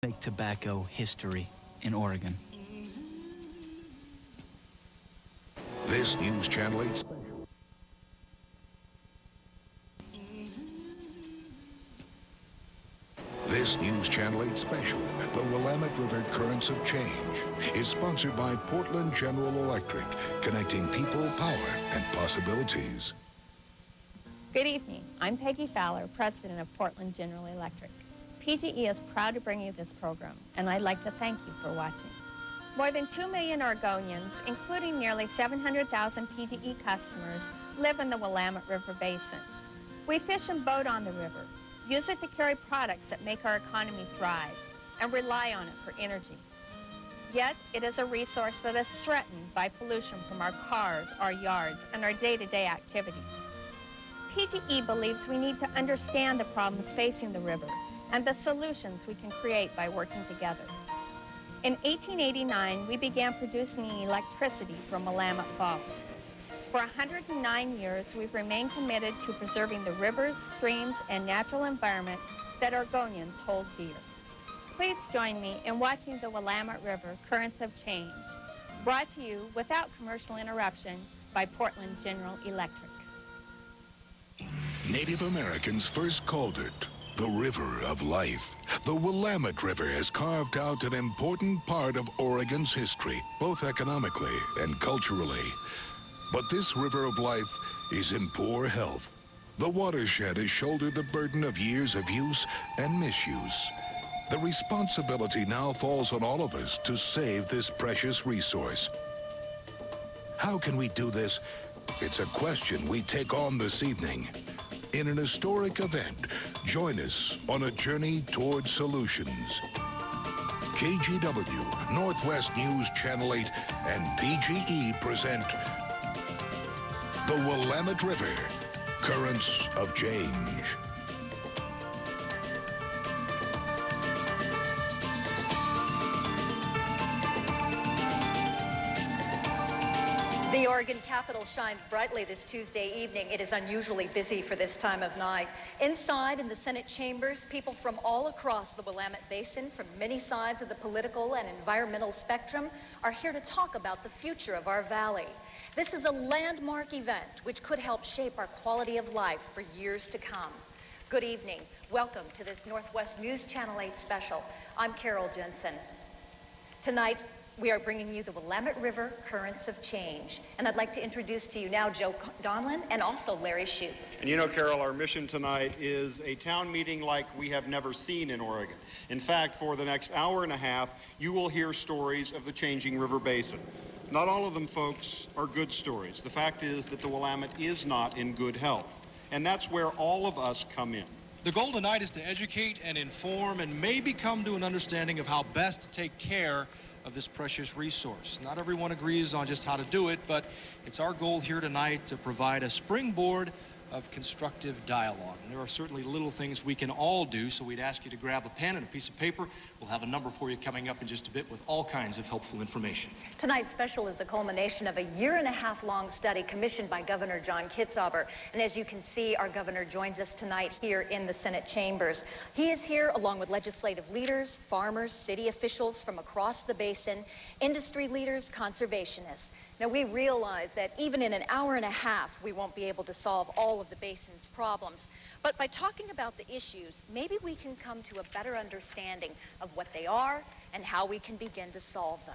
Make tobacco history in Oregon. This News Channel 8 special. This News Channel 8 special, the Willamette River Currents of Change, is sponsored by Portland General Electric, connecting people, power, and possibilities. Good evening. I'm Peggy Fowler, president of Portland General Electric. PGE is proud to bring you this program, and I'd like to thank you for watching. More than 2 million Oregonians, including nearly 700,000 PGE customers, live in the Willamette River Basin. We fish and boat on the river, use it to carry products that make our economy thrive, and rely on it for energy. Yet, it is a resource that is threatened by pollution from our cars, our yards, and our day-to-day activities. PGE believes we need to understand the problems facing the river and the solutions we can create by working together. In 1889, we began producing electricity from Willamette Falls. For 109 years, we've remained committed to preserving the rivers, streams, and natural environment that Oregonians hold dear. Please join me in watching the Willamette River Currents of Change, brought to you without commercial interruption by Portland General Electric. Native Americans first called it the River of Life. The Willamette River has carved out an important part of Oregon's history, both economically and culturally. But this River of Life is in poor health. The watershed has shouldered the burden of years of use and misuse. The responsibility now falls on all of us to save this precious resource. How can we do this? It's a question we take on this evening. In an historic event, join us on a journey towards solutions. KGW, Northwest News Channel 8, and PGE present the Willamette River, Currents of Change. The Oregon Capitol shines brightly this Tuesday evening. It is unusually busy for this time of night. Inside in the Senate chambers, people from all across the Willamette Basin, from many sides of the political and environmental spectrum, are here to talk about the future of our valley. This is a landmark event which could help shape our quality of life for years to come. Good evening. Welcome to this Northwest News Channel 8 special. I'm Carol Jensen. Tonight, we are bringing you the Willamette River Currents of Change. And I'd like to introduce to you now Joe Donlin and also Larry Shoup. And you know, Carol, our mission tonight is a town meeting like we have never seen in Oregon. In fact, for the next hour and a half, you will hear stories of the changing river basin. Not all of them, folks, are good stories. The fact is that the Willamette is not in good health. And that's where all of us come in. The goal tonight is to educate and inform and maybe come to an understanding of how best to take care of this precious resource. Not everyone agrees on just how to do it, but it's our goal here tonight to provide a springboard of constructive dialogue. And there are certainly little things we can all do, so we'd ask you to grab a pen and a piece of paper. We'll have a number for you coming up in just a bit with all kinds of helpful information. Tonight's special is the culmination of a year-and-a-half-long study commissioned by Governor John Kitzhaber. And as you can see, our governor joins us tonight here in the Senate chambers. He is here along with legislative leaders, farmers, city officials from across the basin, industry leaders, conservationists. Now, we realize that even in an hour and a half, we won't be able to solve all of the basin's problems. But by talking about the issues, maybe we can come to a better understanding of what they are and how we can begin to solve them.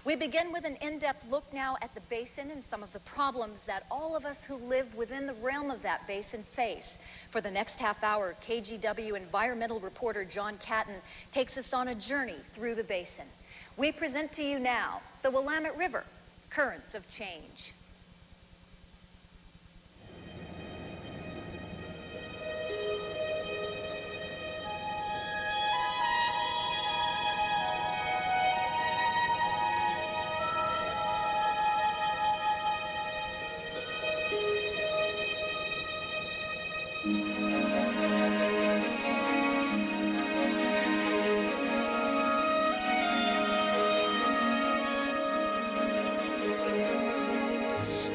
We begin with an in-depth look now at the basin and some of the problems that all of us who live within the realm of that basin face. For the next half hour, KGW environmental reporter John Catton takes us on a journey through the basin. We present to you now the Willamette River Currents of Change.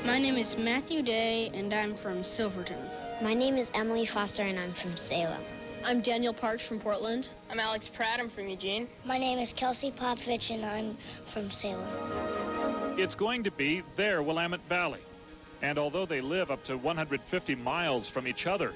My name is Matthew Day, and I'm from Silverton. My name is Emily Foster, and I'm from Salem. I'm Daniel Parks from Portland. I'm Alex Pratt, I'm from Eugene. My name is Kelsey Popovich, and I'm from Salem. It's going to be their Willamette Valley. And although they live up to 150 miles from each other,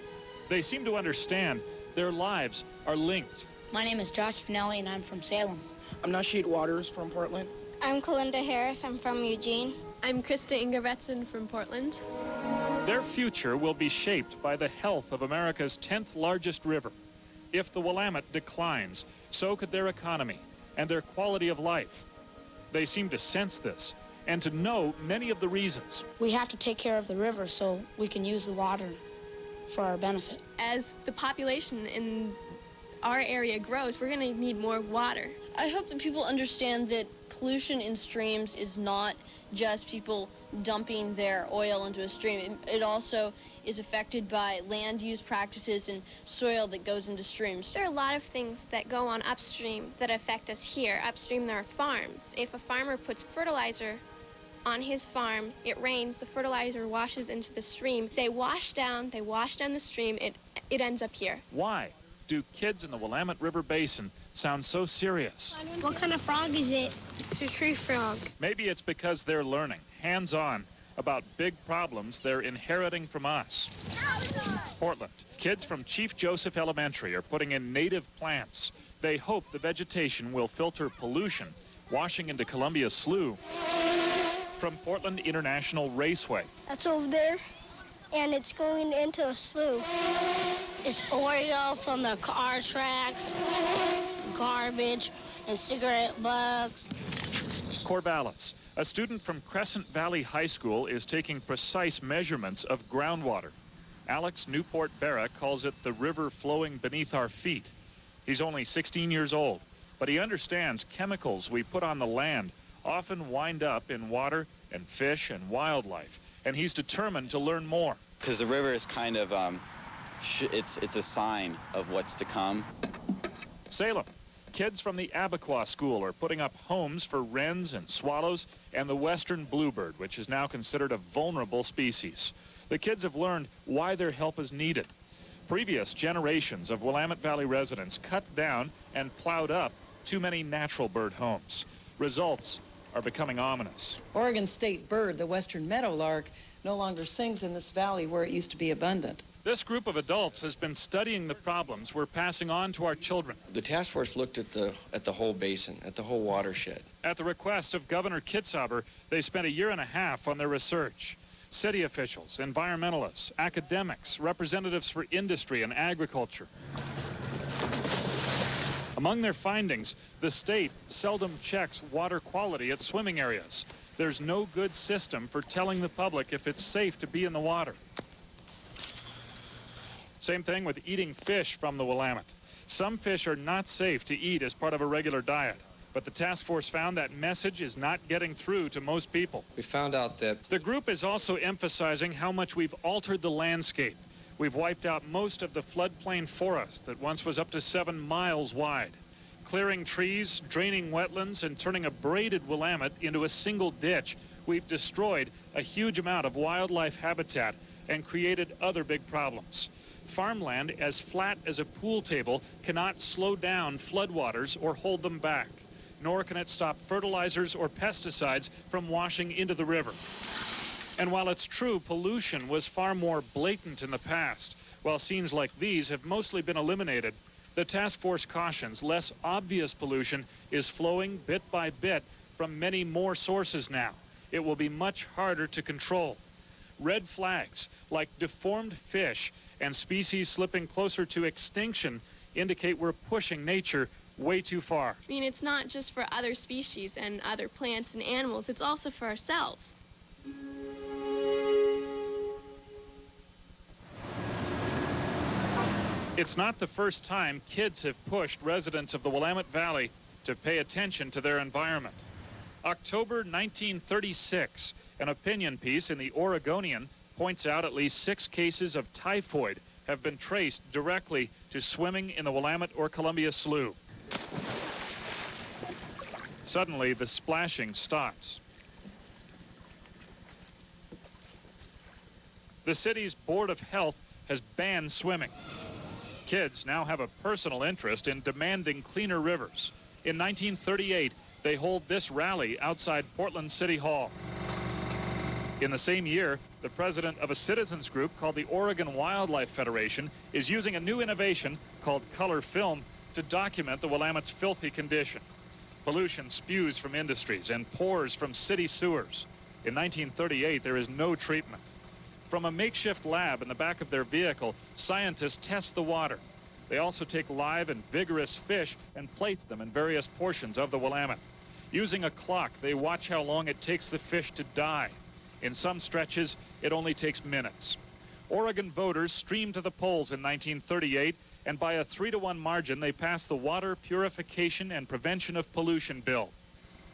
they seem to understand their lives are linked. My name is Josh Finelli, and I'm from Salem. I'm Nasheed Waters from Portland. I'm Kalinda Harris. I'm from Eugene. I'm Krista Ingevetson from Portland. Their future will be shaped by the health of America's 10th largest river. If the Willamette declines, so could their economy and their quality of life. They seem to sense this and to know many of the reasons. We have to take care of the river so we can use the water for our benefit. As the population in our area grows, we're going to need more water. I hope that people understand that pollution in streams is not just people dumping their oil into a stream. It also is affected by land use practices and soil that goes into streams. There are a lot of things that go on upstream that affect us here. Upstream, there are farms. If a farmer puts fertilizer on his farm, it rains, the fertilizer washes into the stream. They wash down the stream, it ends up here. Why do kids in the Willamette River Basin sound so serious? What kind of frog is it? It's a tree frog. Maybe it's because they're learning, hands-on, about big problems they're inheriting from us. Portland, kids from Chief Joseph Elementary are putting in native plants. They hope the vegetation will filter pollution washing into Columbia Slough. From Portland International Raceway. That's over there, and it's going into a slough. It's Oreo from the car tracks, garbage, and cigarette butts. Corvallis, a student from Crescent Valley High School, is taking precise measurements of groundwater. Alex Newport-Berra calls it the river flowing beneath our feet. He's only 16 years old, but he understands chemicals we put on the land often wind up in water and fish and wildlife, and he's determined to learn more. Because the river is kind of, it's a sign of what's to come. Salem, kids from the Abaquois School are putting up homes for wrens and swallows and the western bluebird, which is now considered a vulnerable species. The kids have learned why their help is needed. Previous generations of Willamette Valley residents cut down and plowed up too many natural bird homes. Results are becoming ominous. Oregon's state bird, the western meadowlark, no longer sings in this valley where it used to be abundant. This group of adults has been studying the problems we're passing on to our children. The task force looked at the whole basin, at the whole watershed. At the request of Governor Kitzhaber, they spent a year and a half on their research. City officials, environmentalists, academics, representatives for industry and agriculture. Among their findings, the state seldom checks water quality at swimming areas. There's no good system for telling the public if it's safe to be in the water. Same thing with eating fish from the Willamette. Some fish are not safe to eat as part of a regular diet, but the task force found that message is not getting through to most people. We found out that the group is also emphasizing how much we've altered the landscape. We've wiped out most of the floodplain forest that once was up to 7 miles wide, clearing trees, draining wetlands, and turning a braided Willamette into a single ditch. We've destroyed a huge amount of wildlife habitat and created other big problems. Farmland as flat as a pool table cannot slow down floodwaters or hold them back, nor can it stop fertilizers or pesticides from washing into the river. And while it's true pollution was far more blatant in the past, while scenes like these have mostly been eliminated, the task force cautions less obvious pollution is flowing bit by bit from many more sources now. It will be much harder to control. Red flags like deformed fish and species slipping closer to extinction indicate we're pushing nature way too far. I mean, it's not just for other species and other plants and animals, it's also for ourselves. It's not the first time kids have pushed residents of the Willamette Valley to pay attention to their environment. October 1936, an opinion piece in the Oregonian points out at least 6 cases of typhoid have been traced directly to swimming in the Willamette or Columbia Slough. Suddenly, the splashing stops. The city's Board of Health has banned swimming. Kids now have a personal interest in demanding cleaner rivers. In 1938, they hold this rally outside Portland City Hall. In the same year, the president of a citizens group called the Oregon Wildlife Federation is using a new innovation called color film to document the Willamette's filthy condition. Pollution spews from industries and pours from city sewers. In 1938, there is no treatment. From a makeshift lab in the back of their vehicle, scientists test the water. They also take live and vigorous fish and place them in various portions of the Willamette. Using a clock, they watch how long it takes the fish to die. In some stretches, it only takes minutes. Oregon voters streamed to the polls in 1938, and by a 3-to-1 margin, they passed the Water Purification and Prevention of Pollution Bill.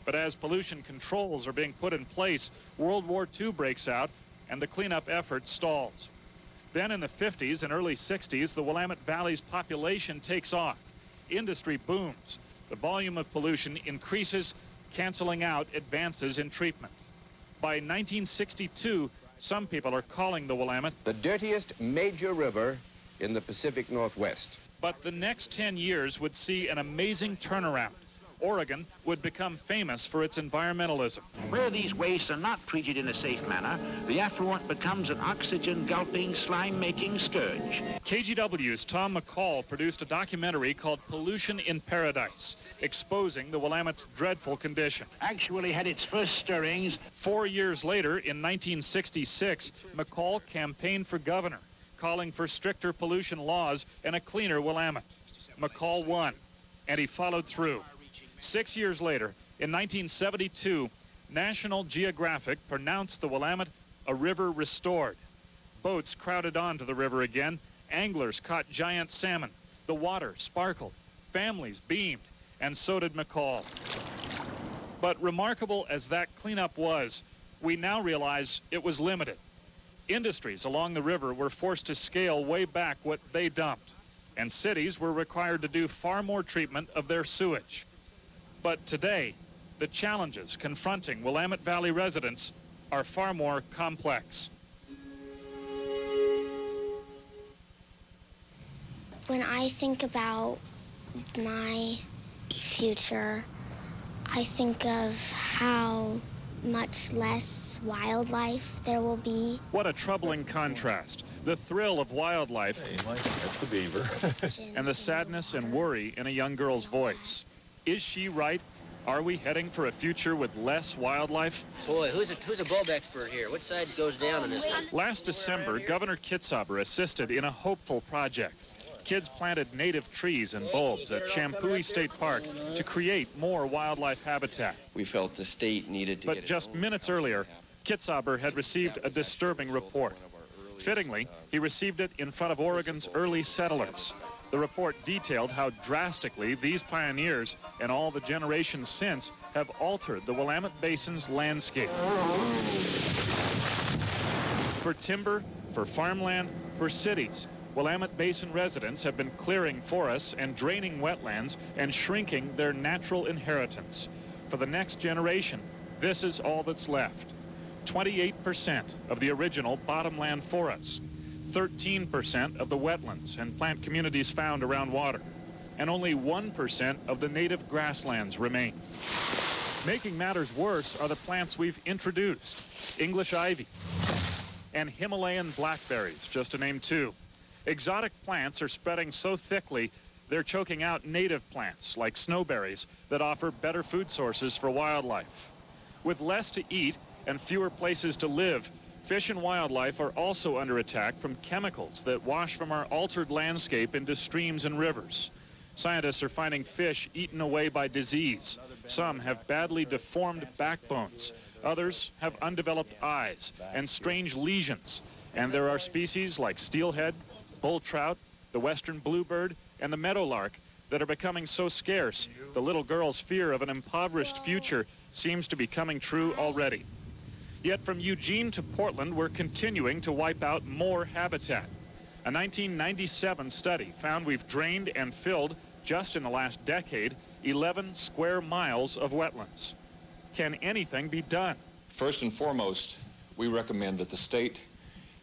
But as pollution controls are being put in place, World War II breaks out, and the cleanup effort stalls. Then in the 50s and early 60s, the Willamette Valley's population takes off. Industry booms. The volume of pollution increases, canceling out advances in treatment. By 1962, some people are calling the Willamette the dirtiest major river in the Pacific Northwest. But the next 10 years would see an amazing turnaround. Oregon would become famous for its environmentalism. Where these wastes are not treated in a safe manner, the effluent becomes an oxygen-gulping, slime-making scourge. KGW's Tom McCall produced a documentary called Pollution in Paradise, exposing the Willamette's dreadful condition. Actually had its first stirrings. 4 years later, in 1966, McCall campaigned for governor, calling for stricter pollution laws and a cleaner Willamette. McCall won, and he followed through. 6 years later, in 1972, National Geographic pronounced the Willamette a river restored. Boats crowded onto the river again. Anglers caught giant salmon. The water sparkled. Families beamed, and so did McCall. But remarkable as that cleanup was, we now realize it was limited. Industries along the river were forced to scale way back what they dumped, and cities were required to do far more treatment of their sewage. But today, the challenges confronting Willamette Valley residents are far more complex. When I think about my future, I think of how much less wildlife there will be. What a troubling contrast. The thrill of wildlife that's the beaver. and the sadness and worry in a young girl's voice. Is she right? Are we heading for a future with less wildlife? Boy, who's a bulb expert here? Which side goes down in this one? Last December, Governor Kitzhaber assisted in a hopeful project. Kids planted native trees and bulbs at Shampooey State Park to create more wildlife habitat. We felt the state needed to But just minutes earlier, Kitzhaber had received a disturbing report. Fittingly, he received it in front of Oregon's early settlers. The report detailed how drastically these pioneers and all the generations since have altered the Willamette Basin's landscape. For timber, for farmland, for cities, Willamette Basin residents have been clearing forests and draining wetlands and shrinking their natural inheritance. For the next generation, this is all that's left. 28% of the original bottomland forests, 13% of the wetlands and plant communities found around water, and only 1% of the native grasslands remain. Making matters worse are the plants we've introduced: English ivy and Himalayan blackberries, just to name two. Exotic plants are spreading so thickly they're choking out native plants like snowberries that offer better food sources for wildlife. With less to eat and fewer places to live, fish and wildlife are also under attack from chemicals that wash from our altered landscape into streams and rivers. Scientists are finding fish eaten away by disease. Some have badly deformed backbones. Others have undeveloped eyes and strange lesions. And there are species like steelhead, bull trout, the western bluebird, and the meadowlark that are becoming so scarce, the little girl's fear of an impoverished future seems to be coming true already. Yet from Eugene to Portland, we're continuing to wipe out more habitat. A 1997 study found we've drained and filled, just in the last decade, 11 square miles of wetlands. Can anything be done? First and foremost, we recommend that the state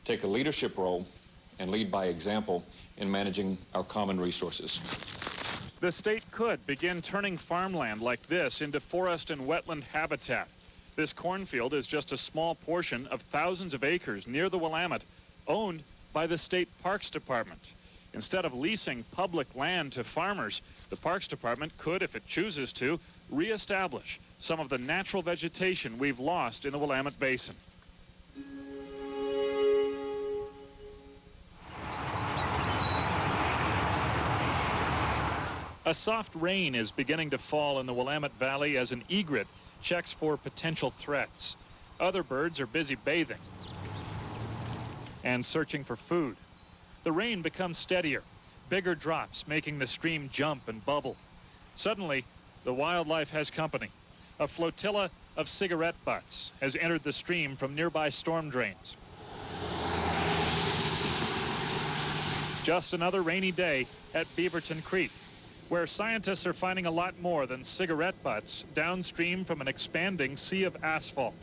take a leadership role and lead by example in managing our common resources. The state could begin turning farmland like this into forest and wetland habitat. This cornfield is just a small portion of thousands of acres near the Willamette, owned by the State Parks Department. Instead of leasing public land to farmers, the Parks Department could, if it chooses to, reestablish some of the natural vegetation we've lost in the Willamette Basin. A soft rain is beginning to fall in the Willamette Valley as an egret checks for potential threats. Other birds are busy bathing and searching for food. The rain becomes steadier, bigger drops making the stream jump and bubble. Suddenly, the wildlife has company. A flotilla of cigarette butts has entered the stream from nearby storm drains. Just another rainy day at Beaverton Creek, where scientists are finding a lot more than cigarette butts downstream from an expanding sea of asphalt.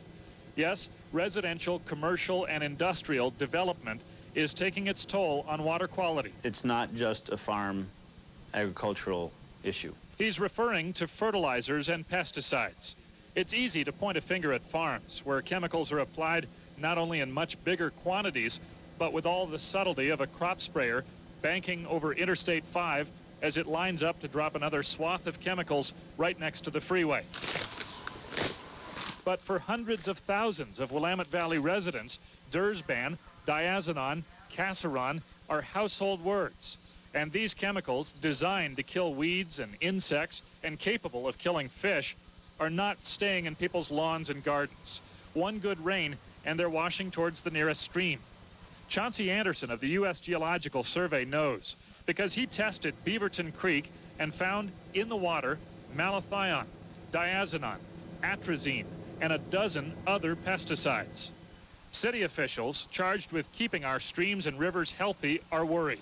Yes, residential, commercial, and industrial development is taking its toll on water quality. It's not just a farm agricultural issue. He's referring to fertilizers and pesticides. It's easy to point a finger at farms where chemicals are applied not only in much bigger quantities, but with all the subtlety of a crop sprayer banking over Interstate 5 as it lines up to drop another swath of chemicals right next to the freeway. But for hundreds of thousands of Willamette Valley residents, Dursban, diazinon, casseron are household words. And these chemicals, designed to kill weeds and insects and capable of killing fish, are not staying in people's lawns and gardens. One good rain and they're washing towards the nearest stream. Chauncey Anderson of the U.S. Geological Survey knows, because he tested Beaverton Creek and found in the water malathion, diazinon, atrazine, and a dozen other pesticides. City officials charged with keeping our streams and rivers healthy are worried.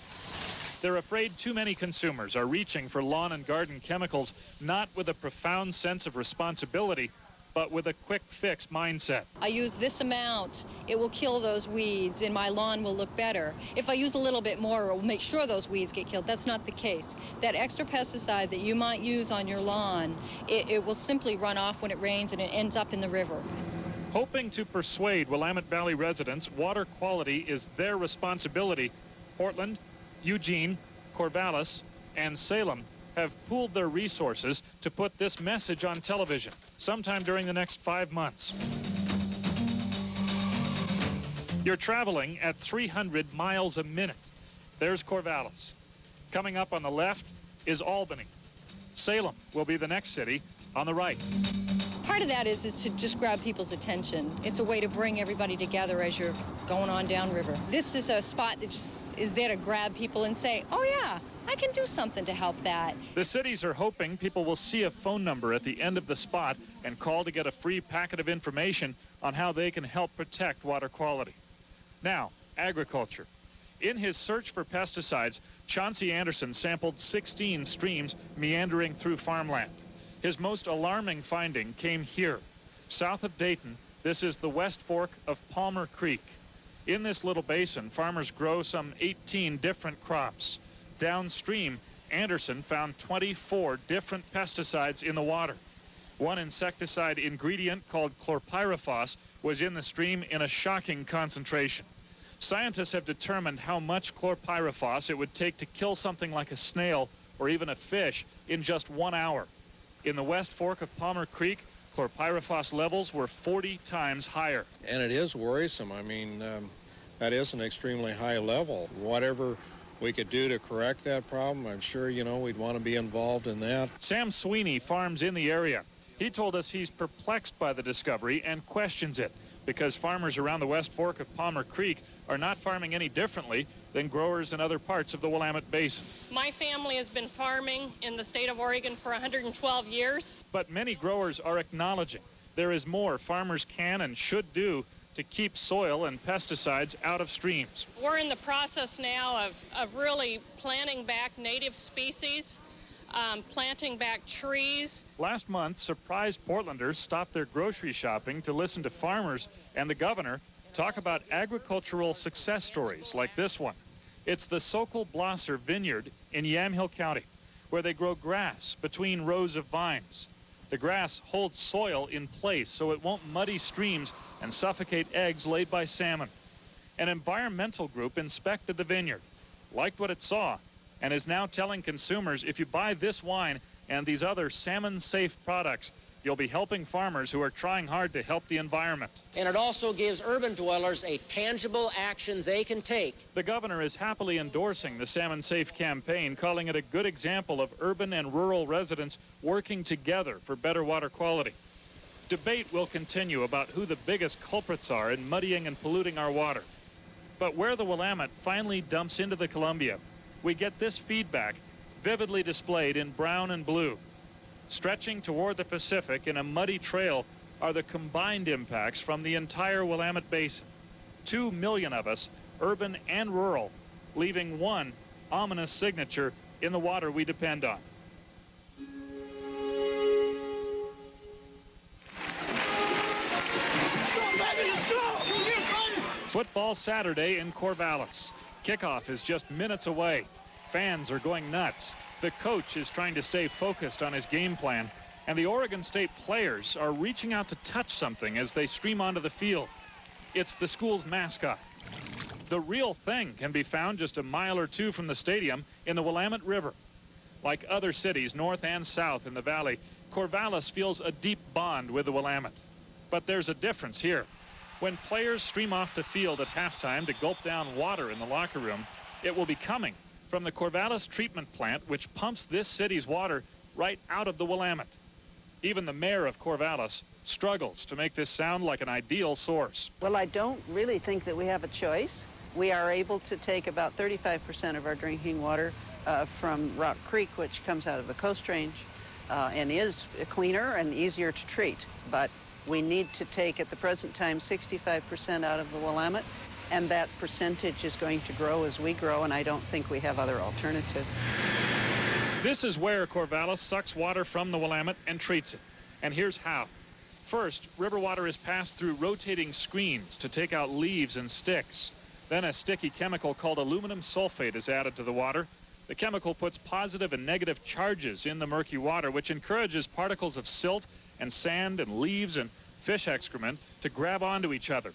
They're afraid too many consumers are reaching for lawn and garden chemicals, not with a profound sense of responsibility, but with a quick fix mindset. I use this amount, it will kill those weeds and my lawn will look better. If I use a little bit more, it will make sure those weeds get killed. That's not the case. That extra pesticide that you might use on your lawn, it will simply run off when it rains and it ends up in the river. Hoping to persuade Willamette Valley residents water quality is their responsibility, Portland, Eugene, Corvallis, and Salem have pooled their resources to put this message on television sometime during the next 5 months. You're traveling at 300 miles a minute. There's Corvallis. Coming up on the left is Albany. Salem will be the next city on the right. Part of that is to just grab people's attention. It's a way to bring everybody together as you're going on downriver. This is a spot that just is there to grab people and say, oh yeah, I can do something to help that. The cities are hoping people will see a phone number at the end of the spot and call to get a free packet of information on how they can help protect water quality. Now, agriculture. In his search for pesticides, Chauncey Anderson sampled 16 streams meandering through farmland. His most alarming finding came here. South of Dayton, this is the West Fork of Palmer Creek. In this little basin, farmers grow some 18 different crops. Downstream, Anderson found 24 different pesticides in the water. One insecticide ingredient called chlorpyrifos was in the stream in a shocking concentration. Scientists have determined how much chlorpyrifos it would take to kill something like a snail or even a fish in just 1 hour. In the West Fork of Palmer Creek, chlorpyrifos levels were 40 times higher. And it is worrisome. I mean, that is an extremely high level. Whatever we could do to correct that problem, I'm sure, we'd want to be involved in that. Sam Sweeney farms in the area. He told us he's perplexed by the discovery and questions it, because farmers around the West Fork of Palmer Creek are not farming any differently than growers in other parts of the Willamette Basin. My family has been farming in the state of Oregon for 112 years. But many growers are acknowledging there is more farmers can and should do to keep soil and pesticides out of streams. We're in the process now of really planting back native species, planting back trees. Last month, surprised Portlanders stopped their grocery shopping to listen to farmers and the governor talk about agricultural success stories like this one. It's the Sokol Blosser Vineyard in Yamhill County, where they grow grass between rows of vines. The grass holds soil in place so it won't muddy streams and suffocate eggs laid by salmon. An environmental group inspected the vineyard, liked what it saw, and is now telling consumers if you buy this wine and these other salmon-safe products, you'll be helping farmers who are trying hard to help the environment. And it also gives urban dwellers a tangible action they can take. The governor is happily endorsing the Salmon Safe campaign, calling it a good example of urban and rural residents working together for better water quality. Debate will continue about who the biggest culprits are in muddying and polluting our water. But where the Willamette finally dumps into the Columbia, we get this feedback vividly displayed in brown and blue. Stretching toward the Pacific in a muddy trail are the combined impacts from the entire Willamette Basin. 2 million of us, urban and rural, leaving one ominous signature in the water we depend on. Football Saturday in Corvallis. Kickoff is just minutes away. Fans are going nuts. The coach is trying to stay focused on his game plan, and the Oregon State players are reaching out to touch something as they stream onto the field. It's the school's mascot. The real thing can be found just a mile or two from the stadium in the Willamette River. Like other cities north and south in the valley, Corvallis feels a deep bond with the Willamette. But there's a difference here. When players stream off the field at halftime to gulp down water in the locker room, it will be coming from the Corvallis treatment plant, which pumps this city's water right out of the Willamette. Even the mayor of Corvallis struggles to make this sound like an ideal source. Well, I don't really think that we have a choice. We are able to take about 35% of our drinking water from Rock Creek, which comes out of the Coast Range, and is cleaner and easier to treat. But we need to take, at the present time, 65% out of the Willamette, and that percentage is going to grow as we grow, and I don't think we have other alternatives. This is where Corvallis sucks water from the Willamette and treats it. And here's how. First, river water is passed through rotating screens to take out leaves and sticks. Then a sticky chemical called aluminum sulfate is added to the water. The chemical puts positive and negative charges in the murky water, which encourages particles of silt and sand and leaves and fish excrement to grab onto each other.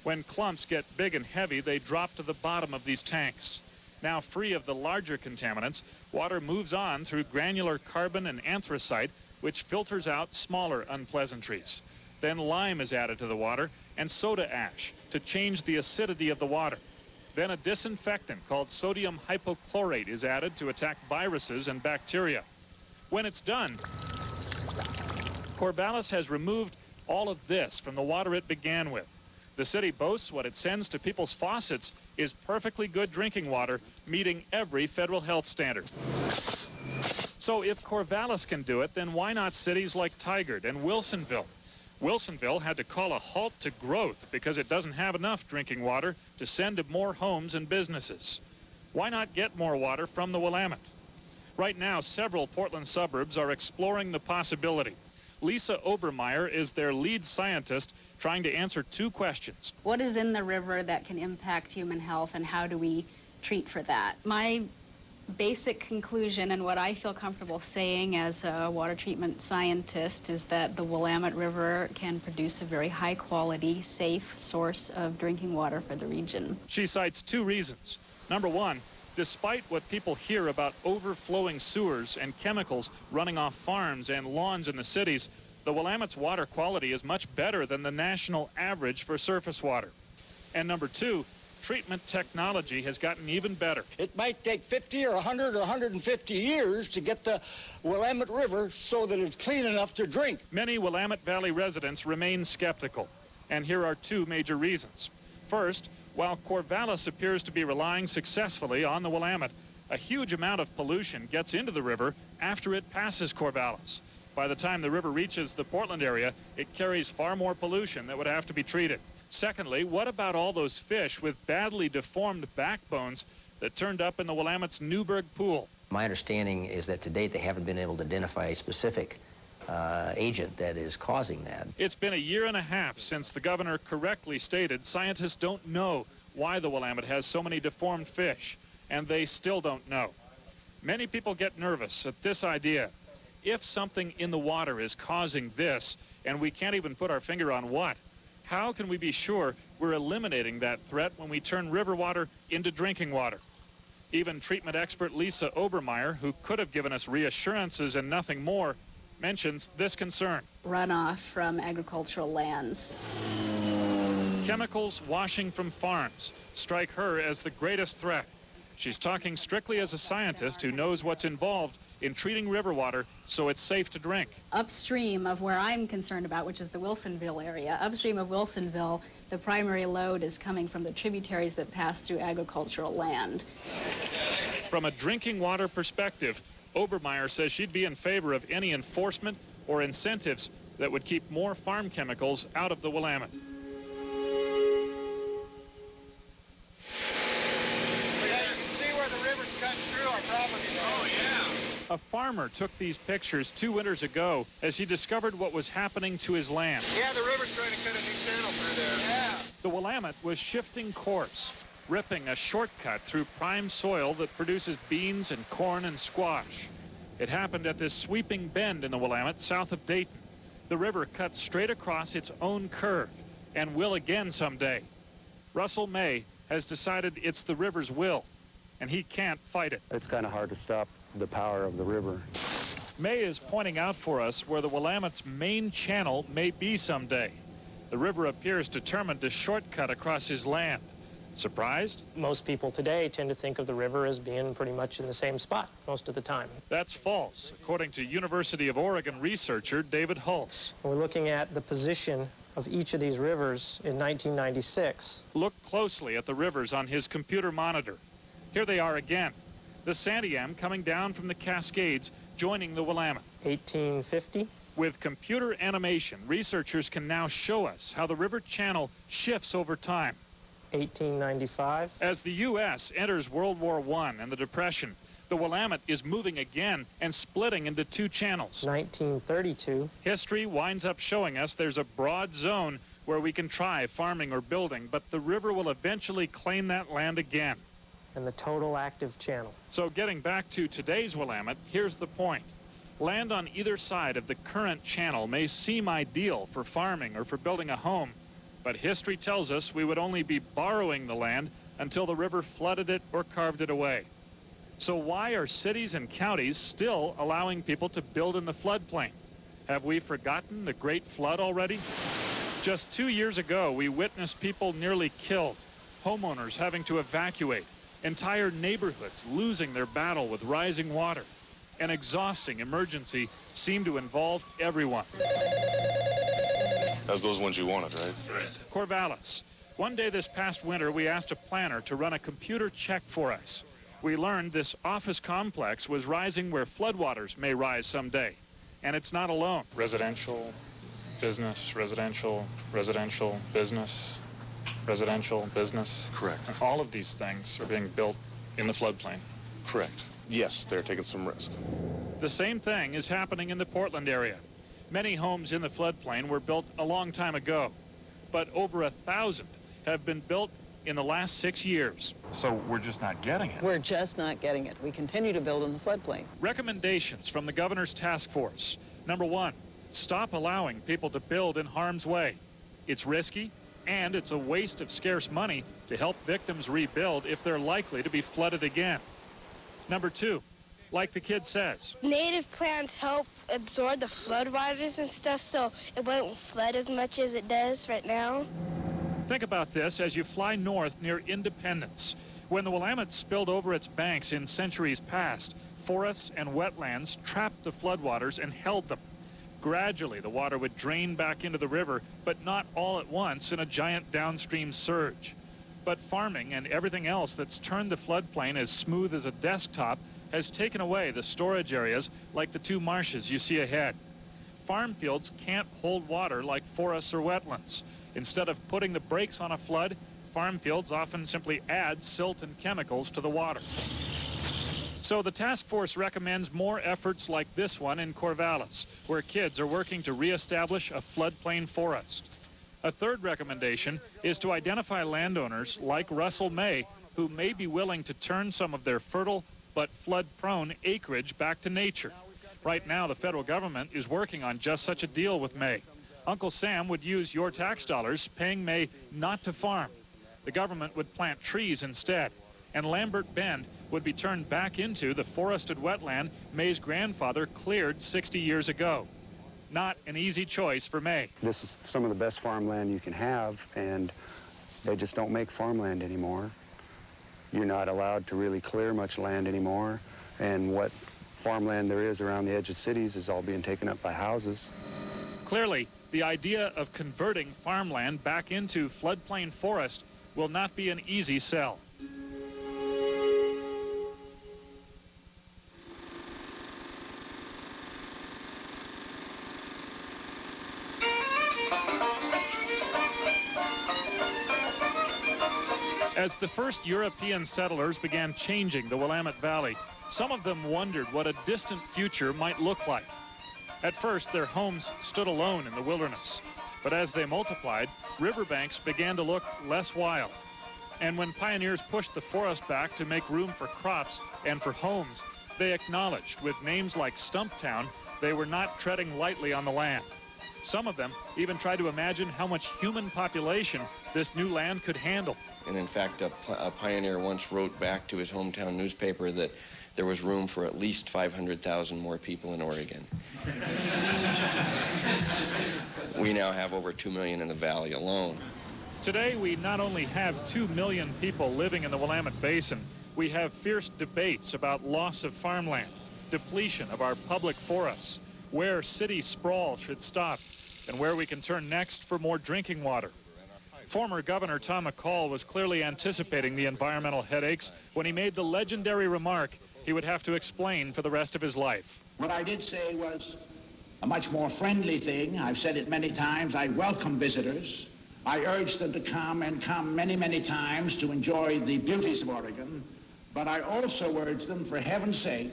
When clumps get big and heavy, they drop to the bottom of these tanks. Now free of the larger contaminants, water moves on through granular carbon and anthracite, which filters out smaller unpleasantries. Then lime is added to the water and soda ash to change the acidity of the water. Then a disinfectant called sodium hypochlorite is added to attack viruses and bacteria. When it's done, Corvallis has removed all of this from the water it began with. The city boasts what it sends to people's faucets is perfectly good drinking water, meeting every federal health standard. So if Corvallis can do it, then why not cities like Tigard and Wilsonville? Wilsonville had to call a halt to growth because it doesn't have enough drinking water to send to more homes and businesses. Why not get more water from the Willamette? Right now, several Portland suburbs are exploring the possibility. Lisa Obermeyer is their lead scientist trying to answer two questions. What is in the river that can impact human health, and how do we treat for that? My basic conclusion, and what I feel comfortable saying as a water treatment scientist, is that the Willamette River can produce a very high quality, safe source of drinking water for the region. She cites two reasons. Number one, despite what people hear about overflowing sewers and chemicals running off farms and lawns in the cities, the Willamette's water quality is much better than the national average for surface water. And number two, treatment technology has gotten even better. It might take 50 or 100 or 150 years to get the Willamette River so that it's clean enough to drink. Many Willamette Valley residents remain skeptical, and here are two major reasons. First, while Corvallis appears to be relying successfully on the Willamette, a huge amount of pollution gets into the river after it passes Corvallis. By the time the river reaches the Portland area, it carries far more pollution that would have to be treated. Secondly, what about all those fish with badly deformed backbones that turned up in the Willamette's Newburgh Pool? My understanding is that to date they haven't been able to identify a specific agent that is causing that. It's been a year and a half since the governor correctly stated scientists don't know why the Willamette has so many deformed fish. and they still don't know. Many people get nervous at this idea. If something in the water is causing this, and we can't even put our finger on what, how can we be sure we're eliminating that threat when we turn river water into drinking water? Even treatment expert Lisa Obermeyer, who could have given us reassurances and nothing more, mentions this concern. Runoff from agricultural lands. Chemicals washing from farms strike her as the greatest threat. She's talking strictly as a scientist who knows what's involved in treating river water so it's safe to drink. Upstream of where I'm concerned about, which is the Wilsonville area, upstream of Wilsonville, the primary load is coming from the tributaries that pass through agricultural land. From a drinking water perspective, Obermeyer says she'd be in favor of any enforcement or incentives that would keep more farm chemicals out of the Willamette. A farmer took these pictures 2 winters ago as he discovered what was happening to his land. Yeah, the river's trying to cut a new channel through there. Yeah. The Willamette was shifting course, ripping a shortcut through prime soil that produces beans and corn and squash. It happened at this sweeping bend in the Willamette south of Dayton. The river cuts straight across its own curve and will again someday. Russell May has decided it's the river's will, and he can't fight it. It's kind of hard to stop the power of the river. May is pointing out for us where the Willamette's main channel may be someday. The river appears determined to shortcut across his land. Surprised? Most people today tend to think of the river as being pretty much in the same spot most of the time. That's false, according to University of Oregon researcher David Hulse. We're looking at the position of each of these rivers in 1996. Look closely at the rivers on his computer monitor. Here they are again. The Santiam coming down from the Cascades, joining the Willamette. 1850. With computer animation, researchers can now show us how the river channel shifts over time. 1895. As the U.S. enters World War I and the Depression, the Willamette is moving again and splitting into 2 channels. 1932. History winds up showing us there's a broad zone where we can try farming or building, but the river will eventually claim that land again. And the total active channel. So getting back to today's Willamette, here's the point. Land on either side of the current channel may seem ideal for farming or for building a home, but history tells us we would only be borrowing the land until the river flooded it or carved it away. So why are cities and counties still allowing people to build in the floodplain? Have we forgotten the Great Flood already? Just 2 years ago, we witnessed people nearly killed, homeowners having to evacuate, entire neighborhoods losing their battle with rising water. An exhausting emergency seemed to involve everyone. That's those ones you wanted, right? Corvallis. One day this past winter, we asked a planner to run a computer check for us. We learned this office complex was rising where floodwaters may rise someday. And it's not alone. Residential, business, residential, residential, business, residential, business. Correct. All of these things are being built in the floodplain. Correct. Yes, they're taking some risk. The same thing is happening in the Portland area. Many homes in the floodplain were built a long time ago, but over 1,000 have been built in the last 6 years. So we're just not getting it. We're just not getting it. We continue to build in the floodplain. Recommendations from the governor's task force. Number 1, stop allowing people to build in harm's way. It's risky, and it's a waste of scarce money to help victims rebuild if they're likely to be flooded again. Number 2, like the kid says, native plants help absorb the floodwaters and stuff, so it won't flood as much as it does right now. Think about this as you fly north near Independence. When the Willamette spilled over its banks in centuries past, forests and wetlands trapped the floodwaters and held them. Gradually, the water would drain back into the river, but not all at once in a giant downstream surge. But farming and everything else that's turned the floodplain as smooth as a desktop has taken away the storage areas like the 2 marshes you see ahead. Farm fields can't hold water like forests or wetlands. Instead of putting the brakes on a flood, farm fields often simply add silt and chemicals to the water. So the task force recommends more efforts like this one in Corvallis, where kids are working to reestablish a floodplain forest. A third recommendation is to identify landowners like Russell May who may be willing to turn some of their fertile but flood-prone acreage back to nature. Right now, the federal government is working on just such a deal with May. Uncle Sam would use your tax dollars paying May not to farm. The government would plant trees instead, and Lambert Bend would be turned back into the forested wetland May's grandfather cleared 60 years ago. Not an easy choice for May. This is some of the best farmland you can have, and they just don't make farmland anymore. You're not allowed to really clear much land anymore, and what farmland there is around the edge of cities is all being taken up by houses. Clearly, the idea of converting farmland back into floodplain forest will not be an easy sell. As the first European settlers began changing the Willamette Valley, some of them wondered what a distant future might look like. At first, their homes stood alone in the wilderness, but as they multiplied, riverbanks began to look less wild. And when pioneers pushed the forest back to make room for crops and for homes, they acknowledged, with names like Stumptown, they were not treading lightly on the land. Some of them even tried to imagine how much human population this new land could handle. And in fact, a pioneer once wrote back to his hometown newspaper that there was room for at least 500,000 more people in Oregon. We now have over 2 million in the valley alone. Today, we not only have 2 million people living in the Willamette Basin, we have fierce debates about loss of farmland, depletion of our public forests, where city sprawl should stop, and where we can turn next for more drinking water. Former Governor Tom McCall was clearly anticipating the environmental headaches when he made the legendary remark he would have to explain for the rest of his life. What I did say was a much more friendly thing. I've said it many times. I welcome visitors. I urge them to come and come many, many times to enjoy the beauties of Oregon. But I also urge them, for heaven's sake,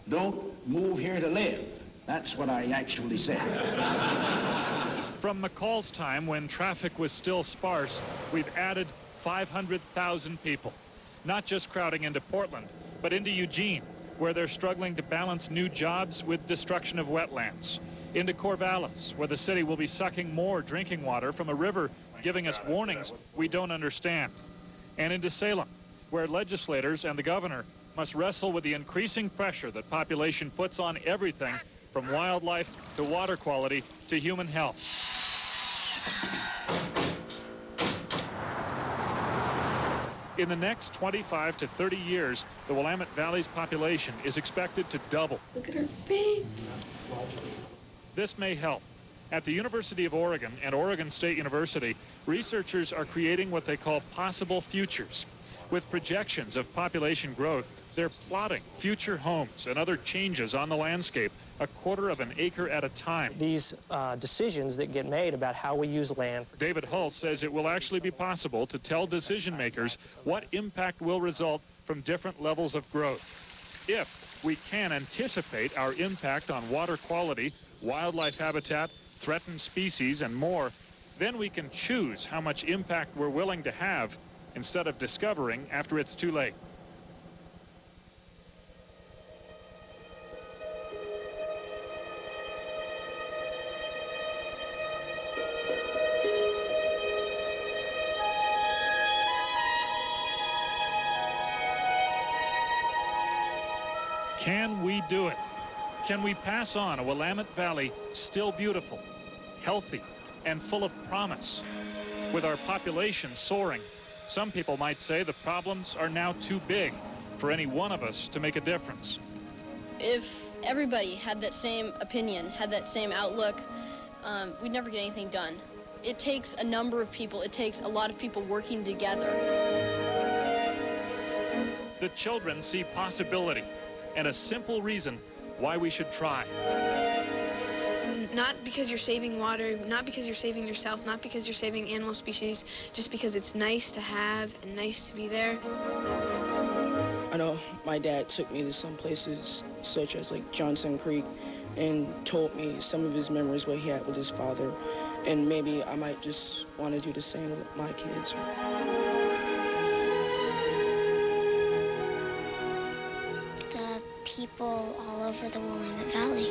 don't move here to live. That's what I actually said. From McCall's time, when traffic was still sparse, we've added 500,000 people, not just crowding into Portland, but into Eugene, where they're struggling to balance new jobs with destruction of wetlands, into Corvallis, where the city will be sucking more drinking water from a river giving us warnings we don't understand, and into Salem, where legislators and the governor must wrestle with the increasing pressure that population puts on everything from wildlife to water quality to human health. In the next 25 to 30 years, the Willamette Valley's population is expected to double. Look at her feet. This may help. At the University of Oregon and Oregon State University, researchers are creating what they call possible futures. With projections of population growth, they're plotting future homes and other changes on the landscape, a quarter of an acre at a time. These decisions that get made about how we use land. David Hull says it will actually be possible to tell decision makers what impact will result from different levels of growth. If we can anticipate our impact on water quality, wildlife habitat, threatened species, and more, then we can choose how much impact we're willing to have instead of discovering after it's too late. Can we do it? Can we pass on a Willamette Valley still beautiful, healthy, and full of promise? With our population soaring, some people might say the problems are now too big for any one of us to make a difference. If everybody had that same opinion, had that same outlook, we'd never get anything done. It takes a number of people, it takes a lot of people working together. The children see possibility and a simple reason why we should try. Not because you're saving water, not because you're saving yourself, not because you're saving animal species, just because it's nice to have and nice to be there. I know my dad took me to some places such as like Johnson Creek and told me some of his memories what he had with his father, and maybe I might just want to do the same with my kids. people all over the Willamette Valley.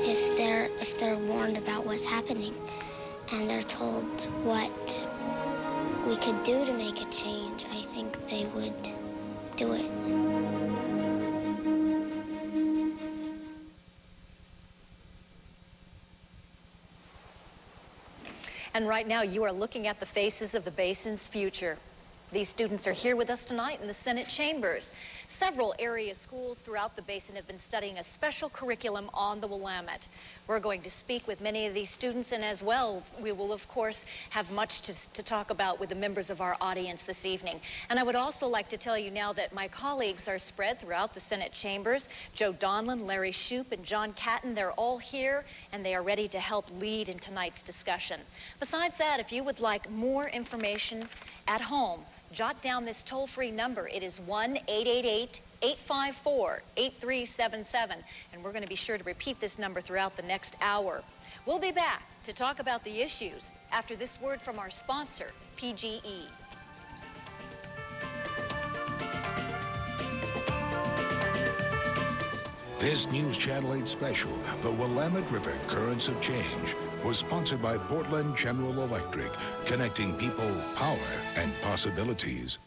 If they're warned about what's happening and they're told what we could do to make a change, I think they would do it. And right now you are looking at the faces of the basin's future. These students are here with us tonight in the Senate chambers. Several area schools throughout the basin have been studying a special curriculum on the Willamette. We're going to speak with many of these students, and as well, we will, of course, have much to talk about with the members of our audience this evening. And I would also like to tell you now that my colleagues are spread throughout the Senate chambers. Joe Donlin, Larry Shoup, and John Catton, they're all here, and they are ready to help lead in tonight's discussion. Besides that, if you would like more information at home, jot down this toll-free number. It is 1-888-854-8377, and we're going to be sure to repeat this number throughout the next hour. We'll be back to talk about the issues after this word from our sponsor, PGE. This News Channel 8 special, The Willamette River Currents of Change, was sponsored by Portland General Electric, connecting people, power, and possibilities.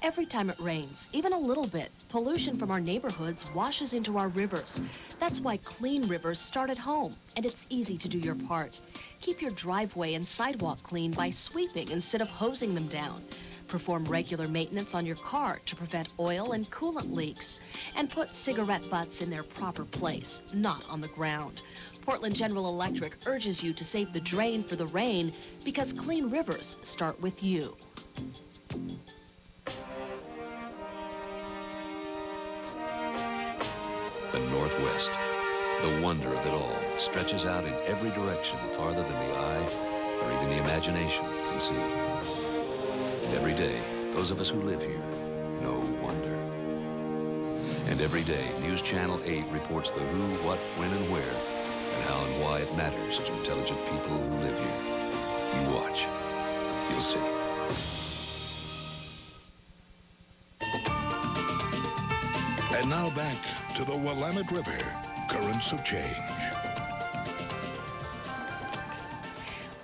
Every time it rains, even a little bit, pollution from our neighborhoods washes into our rivers. That's why clean rivers start at home, and it's easy to do your part. Keep your driveway and sidewalk clean by sweeping instead of hosing them down. Perform regular maintenance on your car to prevent oil and coolant leaks. And put cigarette butts in their proper place, not on the ground. Portland General Electric urges you to save the drain for the rain because clean rivers start with you. The Northwest, the wonder of it all, stretches out in every direction farther than the eye or even the imagination can see. And every day, those of us who live here know wonder. And every day, News Channel 8 reports the who, what, when, and where, and how and why it matters to intelligent people who live here. You watch. You'll see. And now back to the Willamette River, Currents of Change.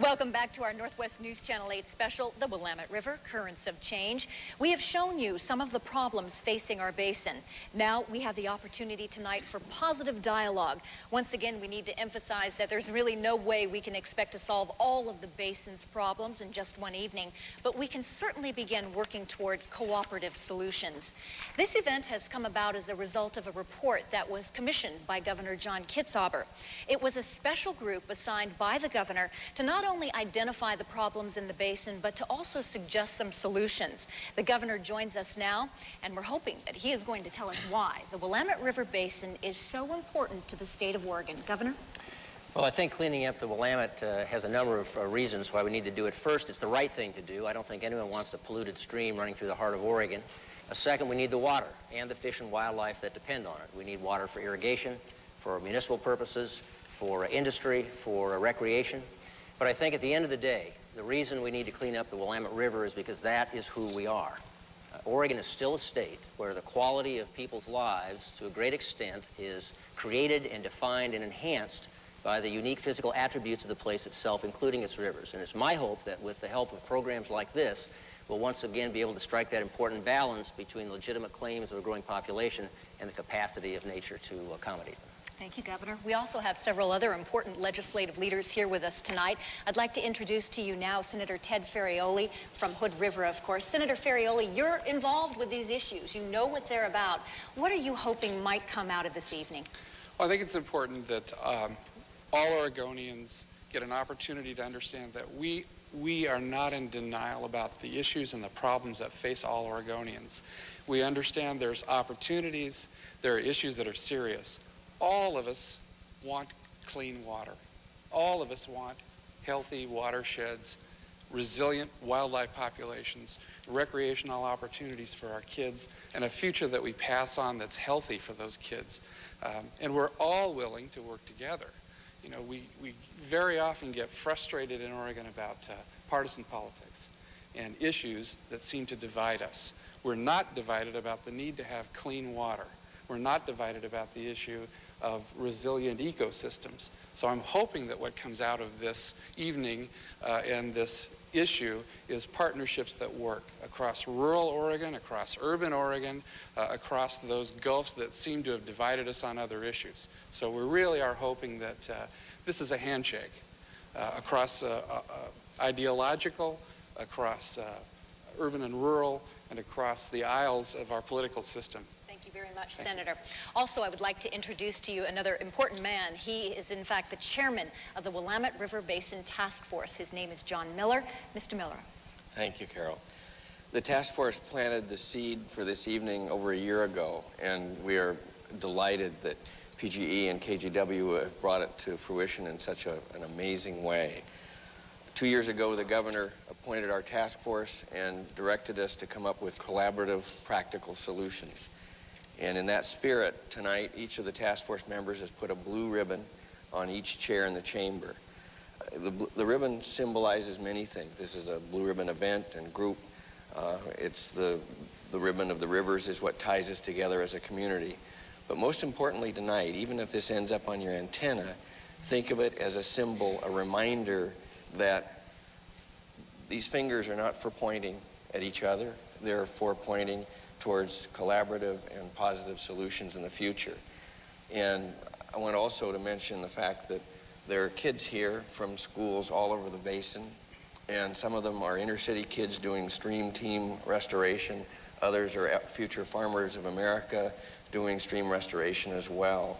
Welcome back to our Northwest News Channel 8 special, The Willamette River, Currents of Change. We have shown you some of the problems facing our basin. Now we have the opportunity tonight for positive dialogue. Once again, we need to emphasize that there's really no way we can expect to solve all of the basin's problems in just one evening, but we can certainly begin working toward cooperative solutions. This event has come about as a result of a report that was commissioned by Governor John Kitzhaber. It was a special group assigned by the governor to not only identify the problems in the basin, but to also suggest some solutions. The governor joins us now, and we're hoping that he is going to tell us why the Willamette River Basin is so important to the state of Oregon. Governor? Well, I think cleaning up the Willamette has a number of reasons why we need to do it. First, it's the right thing to do. I don't think anyone wants a polluted stream running through the heart of Oregon. Second, we need the water and the fish and wildlife that depend on it. We need water for irrigation, for municipal purposes, for industry, for recreation. But I think at the end of the day, the reason we need to clean up the Willamette River is because that is who we are. Oregon is still a state where the quality of people's lives, to a great extent, is created and defined and enhanced by the unique physical attributes of the place itself, including its rivers. And it's my hope that with the help of programs like this, we'll once again be able to strike that important balance between legitimate claims of a growing population and the capacity of nature to accommodate them. Thank you, Governor. We also have several other important legislative leaders here with us tonight. I'd like to introduce to you now Senator Ted Ferrioli from Hood River, of course. Senator Ferrioli, you're involved with these issues. You know what they're about. What are you hoping might come out of this evening? Well, I think it's important that all Oregonians get an opportunity to understand that we are not in denial about the issues and the problems that face all Oregonians. We understand there's opportunities, there are issues that are serious. All of us want clean water. All of us want healthy watersheds, resilient wildlife populations, recreational opportunities for our kids, and a future that we pass on that's healthy for those kids. And we're all willing to work together. You know, we very often get frustrated in Oregon about partisan politics and issues that seem to divide us. We're not divided about the need to have clean water. We're not divided about the issue of resilient ecosystems. So I'm hoping that what comes out of this evening and this issue is partnerships that work across rural Oregon, across urban Oregon, across those gulfs that seem to have divided us on other issues. So we really are hoping that this is a handshake across ideological, across urban and rural, and across the aisles of our political system. Thank you very much, Senator. Also, I would like to introduce to you another important man. He is, in fact, the chairman of the Willamette River Basin Task Force. His name is John Miller. Mr. Miller. Thank you, Carol. The task force planted the seed for this evening over a year ago, and we are delighted that PGE and KGW have brought it to fruition in such an amazing way. 2 years ago, the governor appointed our task force and directed us to come up with collaborative, practical solutions. And in that spirit, tonight, each of the task force members has put a blue ribbon on each chair in the chamber. The ribbon symbolizes many things. This is a blue ribbon event and group. It's the ribbon of the rivers is what ties us together as a community. But most importantly tonight, even if this ends up on your antenna, think of it as a symbol, a reminder that these fingers are not for pointing at each other. They're for pointing towards collaborative and positive solutions in the future. And I want also to mention the fact that there are kids here from schools all over the basin, and some of them are inner city kids doing stream team restoration. Others are future farmers of America doing stream restoration as well.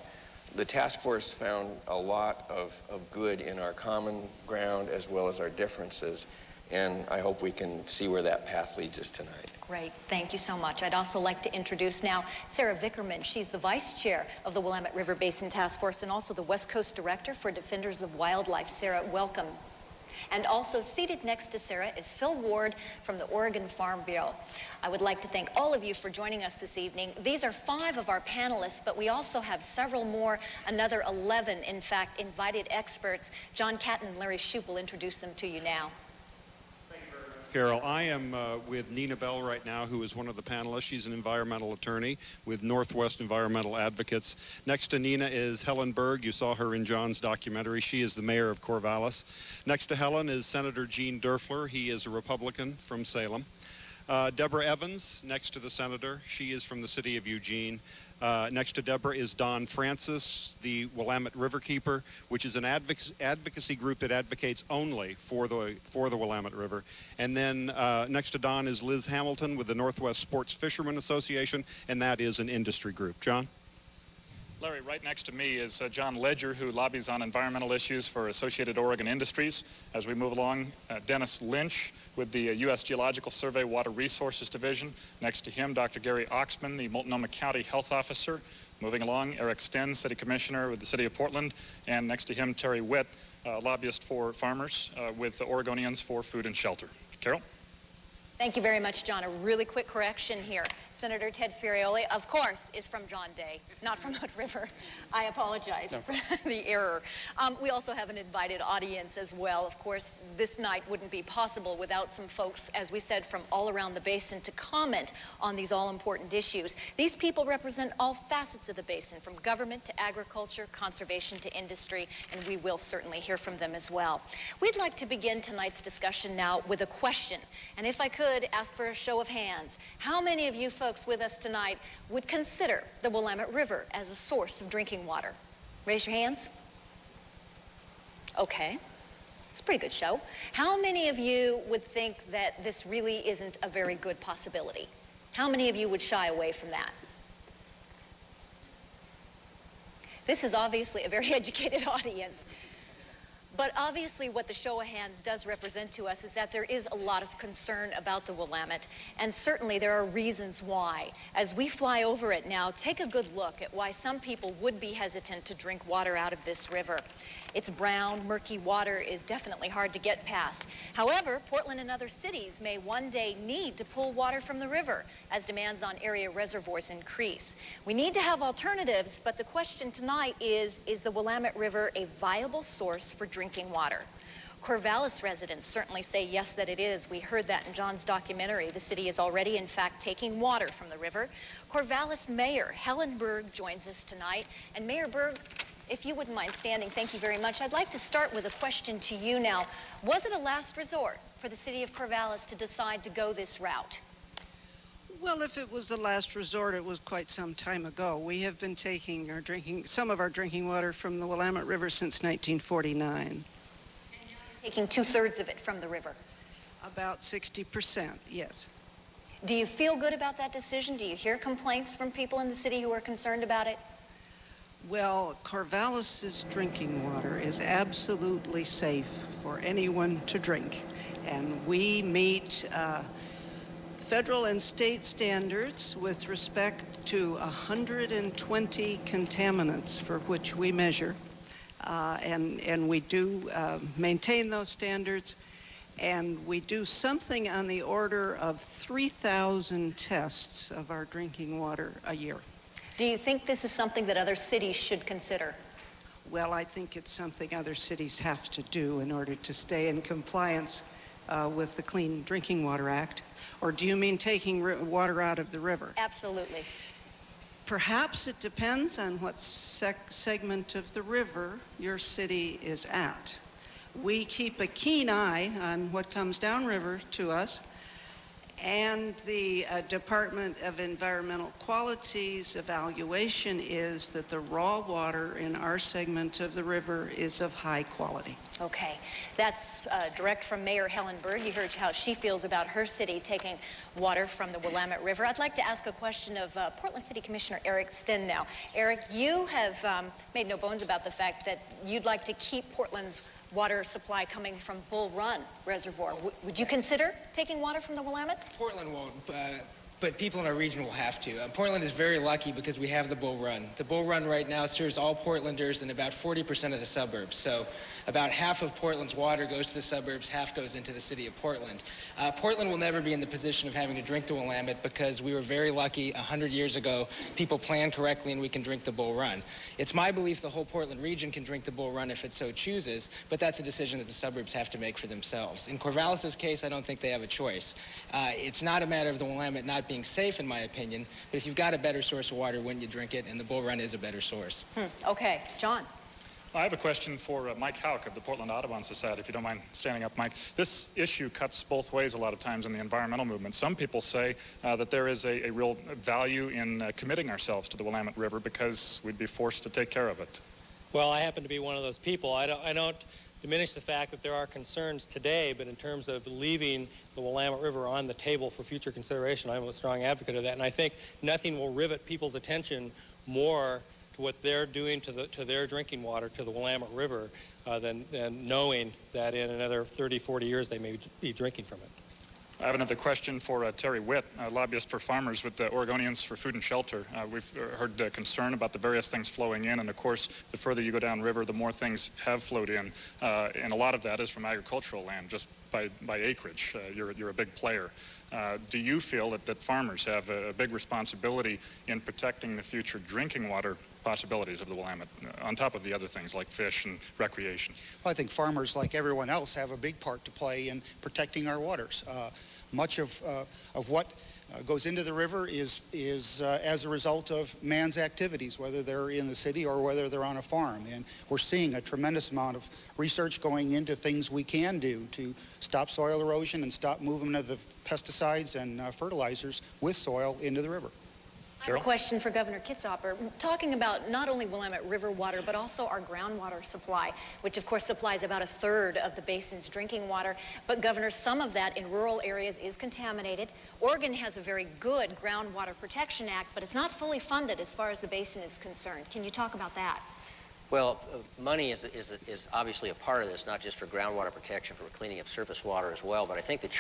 The task force found a lot of good in our common ground as well as our differences, and I hope we can see where that path leads us tonight. Great. Thank you so much. I'd also like to introduce now Sarah Vickerman. She's the vice chair of the Willamette River Basin Task Force and also the West Coast Director for Defenders of Wildlife. Sarah, welcome. And also seated next to Sarah is Phil Ward from the Oregon Farm Bureau. I would like to thank all of you for joining us this evening. These are 5 of our panelists, but we also have several more, another 11, in fact, invited experts. John Catton and Larry Shoup will introduce them to you now. Carol, I am with Nina Bell right now, who is one of the panelists. She's an environmental attorney with Northwest Environmental Advocates. Next to Nina is Helen Berg. You saw her in John's documentary. She is the mayor of Corvallis. Next to Helen is Senator Gene Derfler. He is a Republican from Salem. Deborah Evans, next to the senator. She is from the city of Eugene. Next to Deborah is Don Francis, the Willamette Riverkeeper, which is an advocacy group that advocates only for the Willamette River. And then next to Don is Liz Hamilton with the Northwest Sports Fishermen Association, and that is an industry group. John? Larry, right next to me is John Ledger, who lobbies on environmental issues for Associated Oregon Industries. As we move along, Dennis Lynch with the U.S. Geological Survey Water Resources Division. Next to him, Dr. Gary Oxman, the Multnomah County Health Officer. Moving along, Eric Stenz, City Commissioner with the City of Portland. And next to him, Terry Witt, lobbyist for farmers with the Oregonians for Food and Shelter. Carol? Thank you very much, John. A really quick correction here. Senator Ted Ferrioli, of course, is from John Day, not from Hood River. I apologize for the error. We also have an invited audience as well. Of course, this night wouldn't be possible without some folks, as we said, from all around the basin to comment on these all-important issues. These people represent all facets of the basin, from government to agriculture, conservation to industry, and we will certainly hear from them as well. We'd like to begin tonight's discussion now with a question. And if I could ask for a show of hands, how many of you folks with us tonight would consider the Willamette River as a source of drinking water? Raise your hands. Okay. It's a pretty good show. How many of you would think that this really isn't a very good possibility? How many of you would shy away from that? This is obviously a very educated audience. But obviously what the show of hands does represent to us is that there is a lot of concern about the Willamette, and certainly there are reasons why. As we fly over it now, take a good look at why some people would be hesitant to drink water out of this river. Its brown, murky water is definitely hard to get past. However, Portland and other cities may one day need to pull water from the river as demands on area reservoirs increase. We need to have alternatives, but the question tonight is the Willamette River a viable source for drinking water? Corvallis residents certainly say yes, that it is. We heard that in John's documentary. The city is already, in fact, taking water from the river. Corvallis Mayor Helen Berg joins us tonight. And Mayor Berg, if you wouldn't mind standing, thank you very much. I'd like to start with a question to you now. Was it a last resort for the city of Corvallis to decide to go this route? Well, if it was the last resort, it was quite some time ago. We have been taking some of our drinking water from the Willamette River since 1949. Taking 2/3 of it from the river? About 60%, yes. Do you feel good about that decision? Do you hear complaints from people in the city who are concerned about it? Well, Corvallis's drinking water is absolutely safe for anyone to drink. And we meet federal and state standards with respect to 120 contaminants for which we measure. And we do maintain those standards, and we do something on the order of 3,000 tests of our drinking water a year. Do you think this is something that other cities should consider? Well, I think it's something other cities have to do in order to stay in compliance with the Clean Drinking Water Act. Or do you mean taking water out of the river? Absolutely. Perhaps it depends on what segment of the river your city is at. We keep a keen eye on what comes downriver to us, and the Department of Environmental Quality's evaluation is that the raw water in our segment of the river is of high quality. Okay. That's direct from Mayor Helen Berg. You heard how she feels about her city taking water from the Willamette River. I'd like to ask a question of Portland City Commissioner Eric Stinn now. Eric, you have made no bones about the fact that you'd like to keep Portland's water supply coming from Bull Run Reservoir. Would you consider taking water from the Willamette? Portland won't, but people in our region will have to. Portland is very lucky because we have the Bull Run. The Bull Run right now serves all Portlanders and about 40% of the suburbs. So about half of Portland's water goes to the suburbs, half goes into the city of Portland. Portland will never be in the position of having to drink the Willamette because we were very lucky 100 years ago. People planned correctly and we can drink the Bull Run. It's my belief the whole Portland region can drink the Bull Run if it so chooses, but that's a decision that the suburbs have to make for themselves. In Corvallis's case, I don't think they have a choice. It's not a matter of the Willamette not being safe, in my opinion, but if you've got a better source of water, wouldn't you drink it? And the Bull Run is a better source. Okay. John. I have a question for Mike Houck of the Portland Audubon Society, if you don't mind standing up, Mike. This issue cuts both ways a lot of times in the environmental movement. Some people say that there is a real value in committing ourselves to the Willamette River because we'd be forced to take care of it. Well, I happen to be one of those people. I don't diminish the fact that there are concerns today, but in terms of leaving the Willamette River on the table for future consideration, I'm a strong advocate of that. And I think nothing will rivet people's attention more to what they're doing to their drinking water, to the Willamette River, than knowing that in another 30, 40 years they may be drinking from it. I have another question for Terry Witt, lobbyist for farmers with the Oregonians for Food and Shelter. We've heard concern about the various things flowing in, and of course, the further you go downriver, the more things have flowed in. And a lot of that is from agricultural land, just by acreage. You're a big player. Do you feel that farmers have a big responsibility in protecting the future drinking water possibilities of the Willamette, on top of the other things like fish and recreation? Well, I think farmers, like everyone else, have a big part to play in protecting our waters. Much of what goes into the river is as a result of man's activities, whether they're in the city or whether they're on a farm. And we're seeing a tremendous amount of research going into things we can do to stop soil erosion and stop movement of the pesticides and fertilizers with soil into the river. I have a question for Governor Kitzhaber, talking about not only Willamette River water, but also our groundwater supply, which of course supplies about 1/3 of the basin's drinking water. But Governor, some of that in rural areas is contaminated. Oregon has a very good Groundwater Protection Act, but it's not fully funded as far as the basin is concerned. Can you talk about that? Well, money is obviously a part of this, not just for groundwater protection, for cleaning up surface water as well. But I think the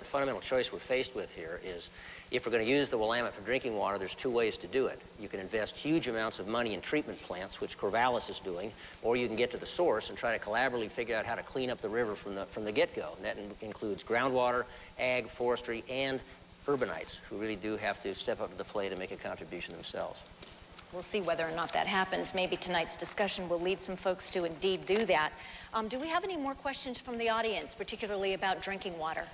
fundamental choice we're faced with here is if we're going to use the Willamette for drinking water, there's two ways to do it. You can invest huge amounts of money in treatment plants, which Corvallis is doing, or you can get to the source and try to collaboratively figure out how to clean up the river from the get-go. And that includes groundwater, ag, forestry, and urbanites, who really do have to step up to the plate and make a contribution themselves. We'll see whether or not that happens. Maybe tonight's discussion will lead some folks to indeed do that. Do we have any more questions from the audience, particularly about drinking water?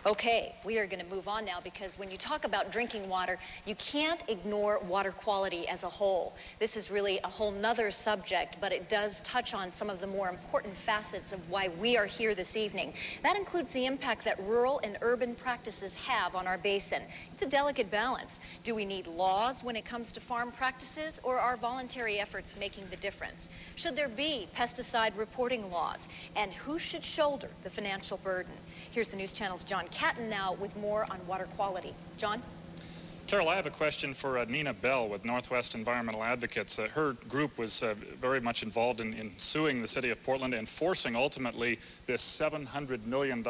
Okay, we are going to move on now, because when you talk about drinking water, you can't ignore water quality as a whole. This is really a whole nother subject, but it does touch on some of the more important facets of why we are here this evening. That includes the impact that rural and urban practices have on our basin. It's a delicate balance. Do we need laws when it comes to farm practices, or are voluntary efforts making the difference? Should there be pesticide reporting laws? And who should shoulder the financial burden? Here's the News Channel's John Catton now with more on water quality. John? Carol, I have a question for Nina Bell with Northwest Environmental Advocates. Her group was very much involved in suing the city of Portland and forcing ultimately this $700 million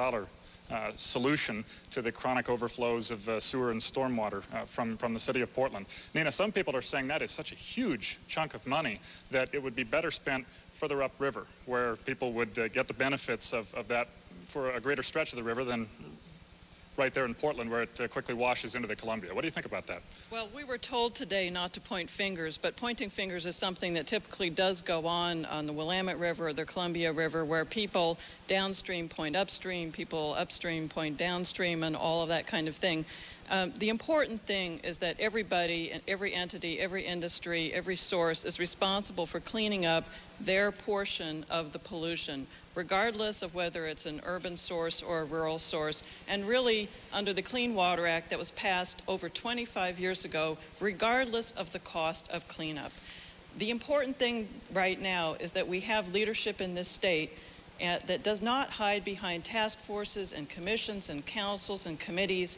solution to the chronic overflows of sewer and stormwater from the city of Portland. Nina, some people are saying that is such a huge chunk of money that it would be better spent further upriver, where people would get the benefits of that for a greater stretch of the river than right there in Portland, where it quickly washes into the Columbia. What do you think about that? Well, we were told today not to point fingers, but pointing fingers is something that typically does go on the Willamette River or the Columbia River, where people downstream point upstream, people upstream point downstream, and all of that kind of thing. The important thing is that everybody, and every entity, every industry, every source is responsible for cleaning up their portion of the pollution, regardless of whether it's an urban source or a rural source. And really, under the Clean Water Act that was passed over 25 years ago, regardless of the cost of cleanup. The important thing right now is that we have leadership in this state that does not hide behind task forces and commissions and councils and committees,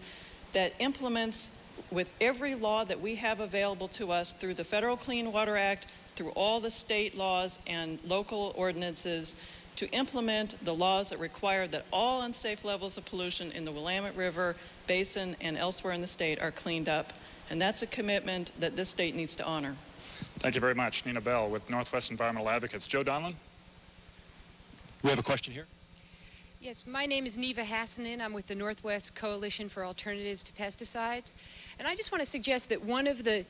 that implements with every law that we have available to us through the Federal Clean Water Act, through all the state laws and local ordinances, to implement the laws that require that all unsafe levels of pollution in the Willamette River Basin and elsewhere in the state are cleaned up. And that's a commitment that this state needs to honor. Thank you very much. Nina Bell with Northwest Environmental Advocates. Joe Donlin? We have a question here. Yes, my name is Neva Hassanen. I'm with the Northwest Coalition for Alternatives to Pesticides. And I just want to suggest that one of the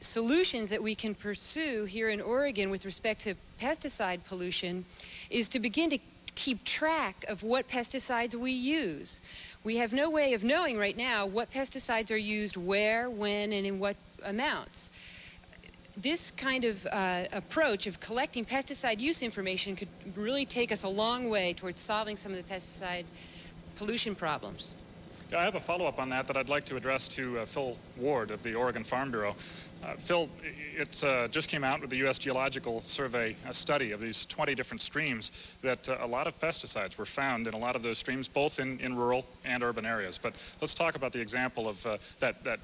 solutions that we can pursue here in Oregon with respect to pesticide pollution is to begin to keep track of what pesticides we use. We have no way of knowing right now what pesticides are used where, when, and in what amounts. This kind of approach of collecting pesticide use information could really take us a long way towards solving some of the pesticide pollution problems. I have a follow-up on that I'd like to address to Phil Ward of the Oregon Farm Bureau. Phil, it just came out with the U.S. Geological Survey, a study of these 20 different streams, that a lot of pesticides were found in a lot of those streams, both in rural and urban areas. But let's talk about the example of that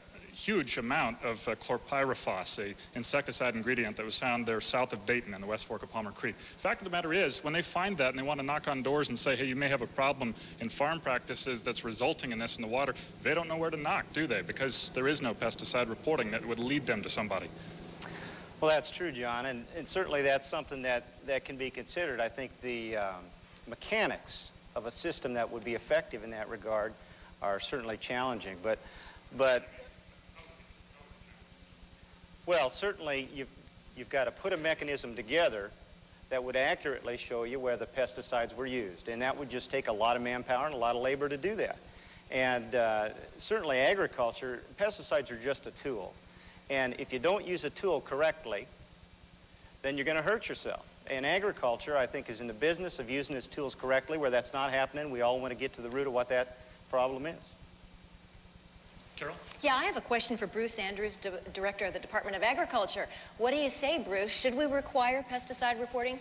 huge amount of chlorpyrifos, a insecticide ingredient that was found there south of Dayton in the West Fork of Palmer Creek. The fact of the matter is, when they find that and they want to knock on doors and say, hey, you may have a problem in farm practices that's resulting in this in the water, they don't know where to knock, do they? Because there is no pesticide reporting that would lead them to somebody. Well, that's true, John, and certainly that's something that can be considered. I think the mechanics of a system that would be effective in that regard are certainly challenging, but well, certainly you've got to put a mechanism together that would accurately show you where the pesticides were used, and that would just take a lot of manpower and a lot of labor to do that. And certainly agriculture, pesticides are just a tool. And if you don't use a tool correctly, then you're going to hurt yourself. And agriculture, I think, is in the business of using its tools correctly. Where that's not happening, we all want to get to the root of what that problem is. Carol? Yeah, I have a question for Bruce Andrews, Director of the Department of Agriculture. What do you say, Bruce? Should we require pesticide reporting?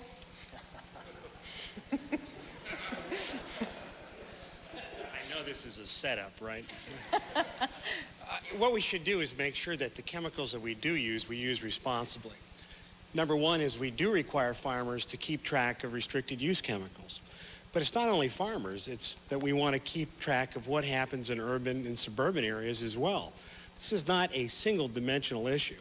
I know this is a setup, right? What we should do is make sure that the chemicals that we use responsibly. Number one is we do require farmers to keep track of restricted use chemicals. But it's not only farmers, it's that we want to keep track of what happens in urban and suburban areas as well. This is not a single-dimensional issue.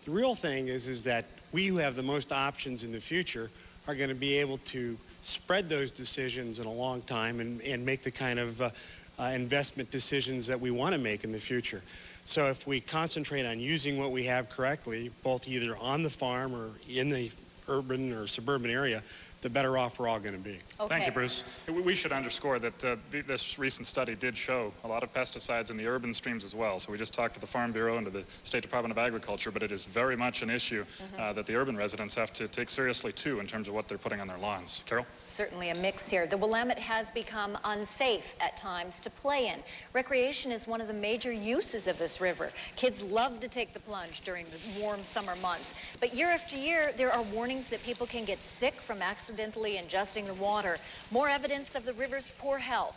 The real thing is that we who have the most options in the future are going to be able to spread those decisions in a long time and make the kind of investment decisions that we want to make in the future. So if we concentrate on using what we have correctly, both either on the farm or in the urban or suburban area, the better off we're all going to be. Okay. Thank you, Bruce. We should underscore that this recent study did show a lot of pesticides in the urban streams as well. So we just talked to the Farm Bureau and to the State Department of Agriculture, but it is very much an issue that the urban residents have to take seriously too in terms of what they're putting on their lawns. Carol? Certainly a mix here. The Willamette has become unsafe at times to play in. Recreation is one of the major uses of this river. Kids love to take the plunge during the warm summer months. But year after year, there are warnings that people can get sick from accidentally ingesting the water. More evidence of the river's poor health.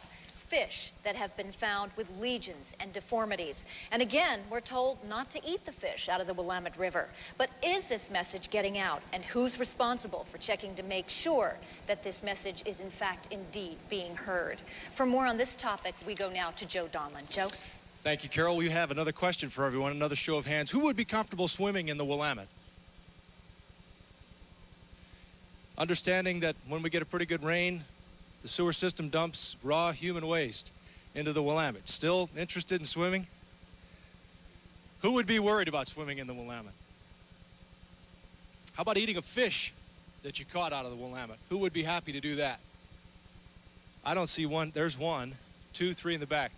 Fish that have been found with lesions and deformities. And again, we're told not to eat the fish out of the Willamette River. But is this message getting out? And who's responsible for checking to make sure that this message is in fact indeed being heard? For more on this topic, we go now to Joe Donlin. Joe? Thank you, Carol. We have another question for everyone, another show of hands. Who would be comfortable swimming in the Willamette? Understanding that when we get a pretty good rain, the sewer system dumps raw human waste into the Willamette. Still interested in swimming? Who would be worried about swimming in the Willamette? How about eating a fish that you caught out of the Willamette? Who would be happy to do that? I don't see one. There's 1, 2, 3 in the back.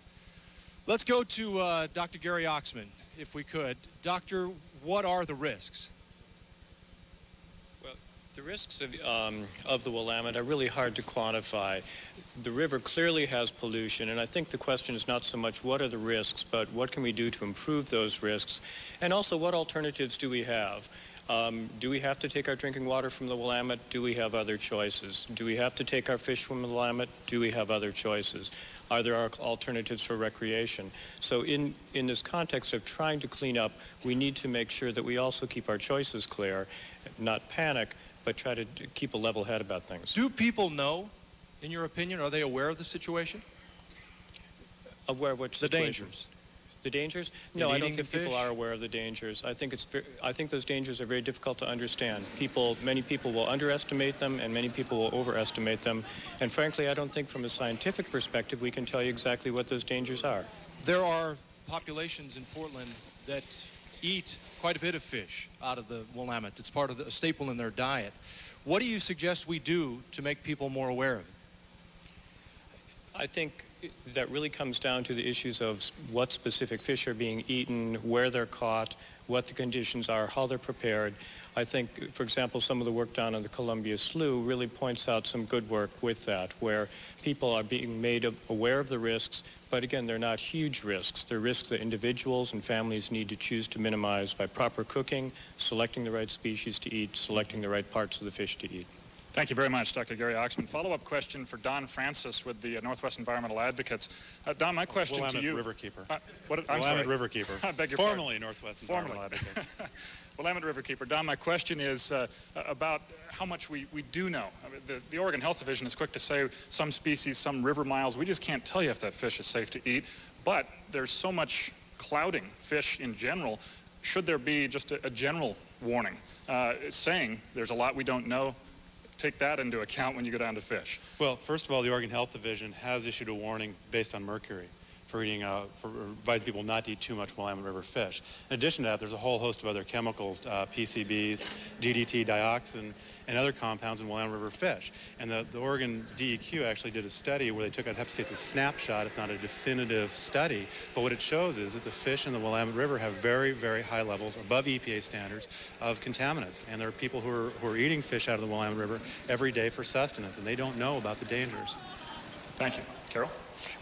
Let's go to Dr. Gary Oxman, if we could. Doctor, what are the risks? The risks of the Willamette are really hard to quantify. The river clearly has pollution, and I think the question is not so much what are the risks, but what can we do to improve those risks, and also what alternatives do we have? Do we have to take our drinking water from the Willamette? Do we have other choices? Do we have to take our fish from the Willamette? Do we have other choices? Are there alternatives for recreation? So in this context of trying to clean up, we need to make sure that we also keep our choices clear, not panic, but try to keep a level head about things. Do people know, in your opinion, are they aware of the situation? Aware of which the situation? Dangers. The dangers? No, I don't think people are aware of the dangers. I think those dangers are very difficult to understand. Many people will underestimate them, and many people will overestimate them. And frankly, I don't think from a scientific perspective we can tell you exactly what those dangers are. There are populations in Portland that eat quite a bit of fish out of the Willamette. It's part of a staple in their diet. What do you suggest we do to make people more aware of it? I think that really comes down to the issues of what specific fish are being eaten, where they're caught, what the conditions are, how they're prepared. I think, for example, some of the work done on the Columbia Slough really points out some good work with that, where people are being made aware of the risks, but again, they're not huge risks. They're risks that individuals and families need to choose to minimize by proper cooking, selecting the right species to eat, selecting the right parts of the fish to eat. Thank you very much, Dr. Gary Oxman. Follow-up question for Don Francis with the Northwest Environmental Advocates. Don, my question to you... Willamette Riverkeeper. Willamette Riverkeeper. I beg your Formerly pardon. Northwest Environmental Advocates. Willamette Riverkeeper. Don, my question is about how much we do know. I mean, the Oregon Health Division is quick to say some species, some river miles, we just can't tell you if that fish is safe to eat. But there's so much clouding fish in general. Should there be just a general warning saying there's a lot we don't know? Take that into account when you go down to fish. Well, first of all, the Oregon Health Division has issued a warning based on mercury for advising people not to eat too much Willamette River fish. In addition to that, there's a whole host of other chemicals, PCBs, DDT, dioxin, and other compounds in Willamette River fish. And the Oregon DEQ actually did a study where they took out hepatitis. It's a snapshot. It's not a definitive study. But what it shows is that the fish in the Willamette River have very, very high levels above EPA standards of contaminants. And there are people who are eating fish out of the Willamette River every day for sustenance, and they don't know about the dangers. Thank you. Carol?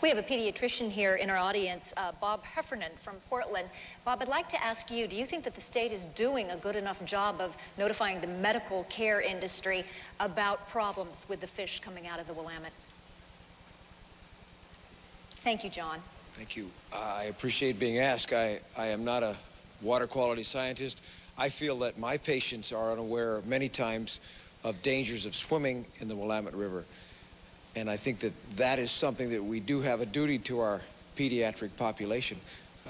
We have a pediatrician here in our audience, Bob Heffernan from Portland. Bob, I'd like to ask you, do you think that the state is doing a good enough job of notifying the medical care industry about problems with the fish coming out of the Willamette? Thank you, John. Thank you. I appreciate being asked. I am not a water quality scientist. I feel that my patients are unaware many times of dangers of swimming in the Willamette River. And I think that is something that we do have a duty to our pediatric population.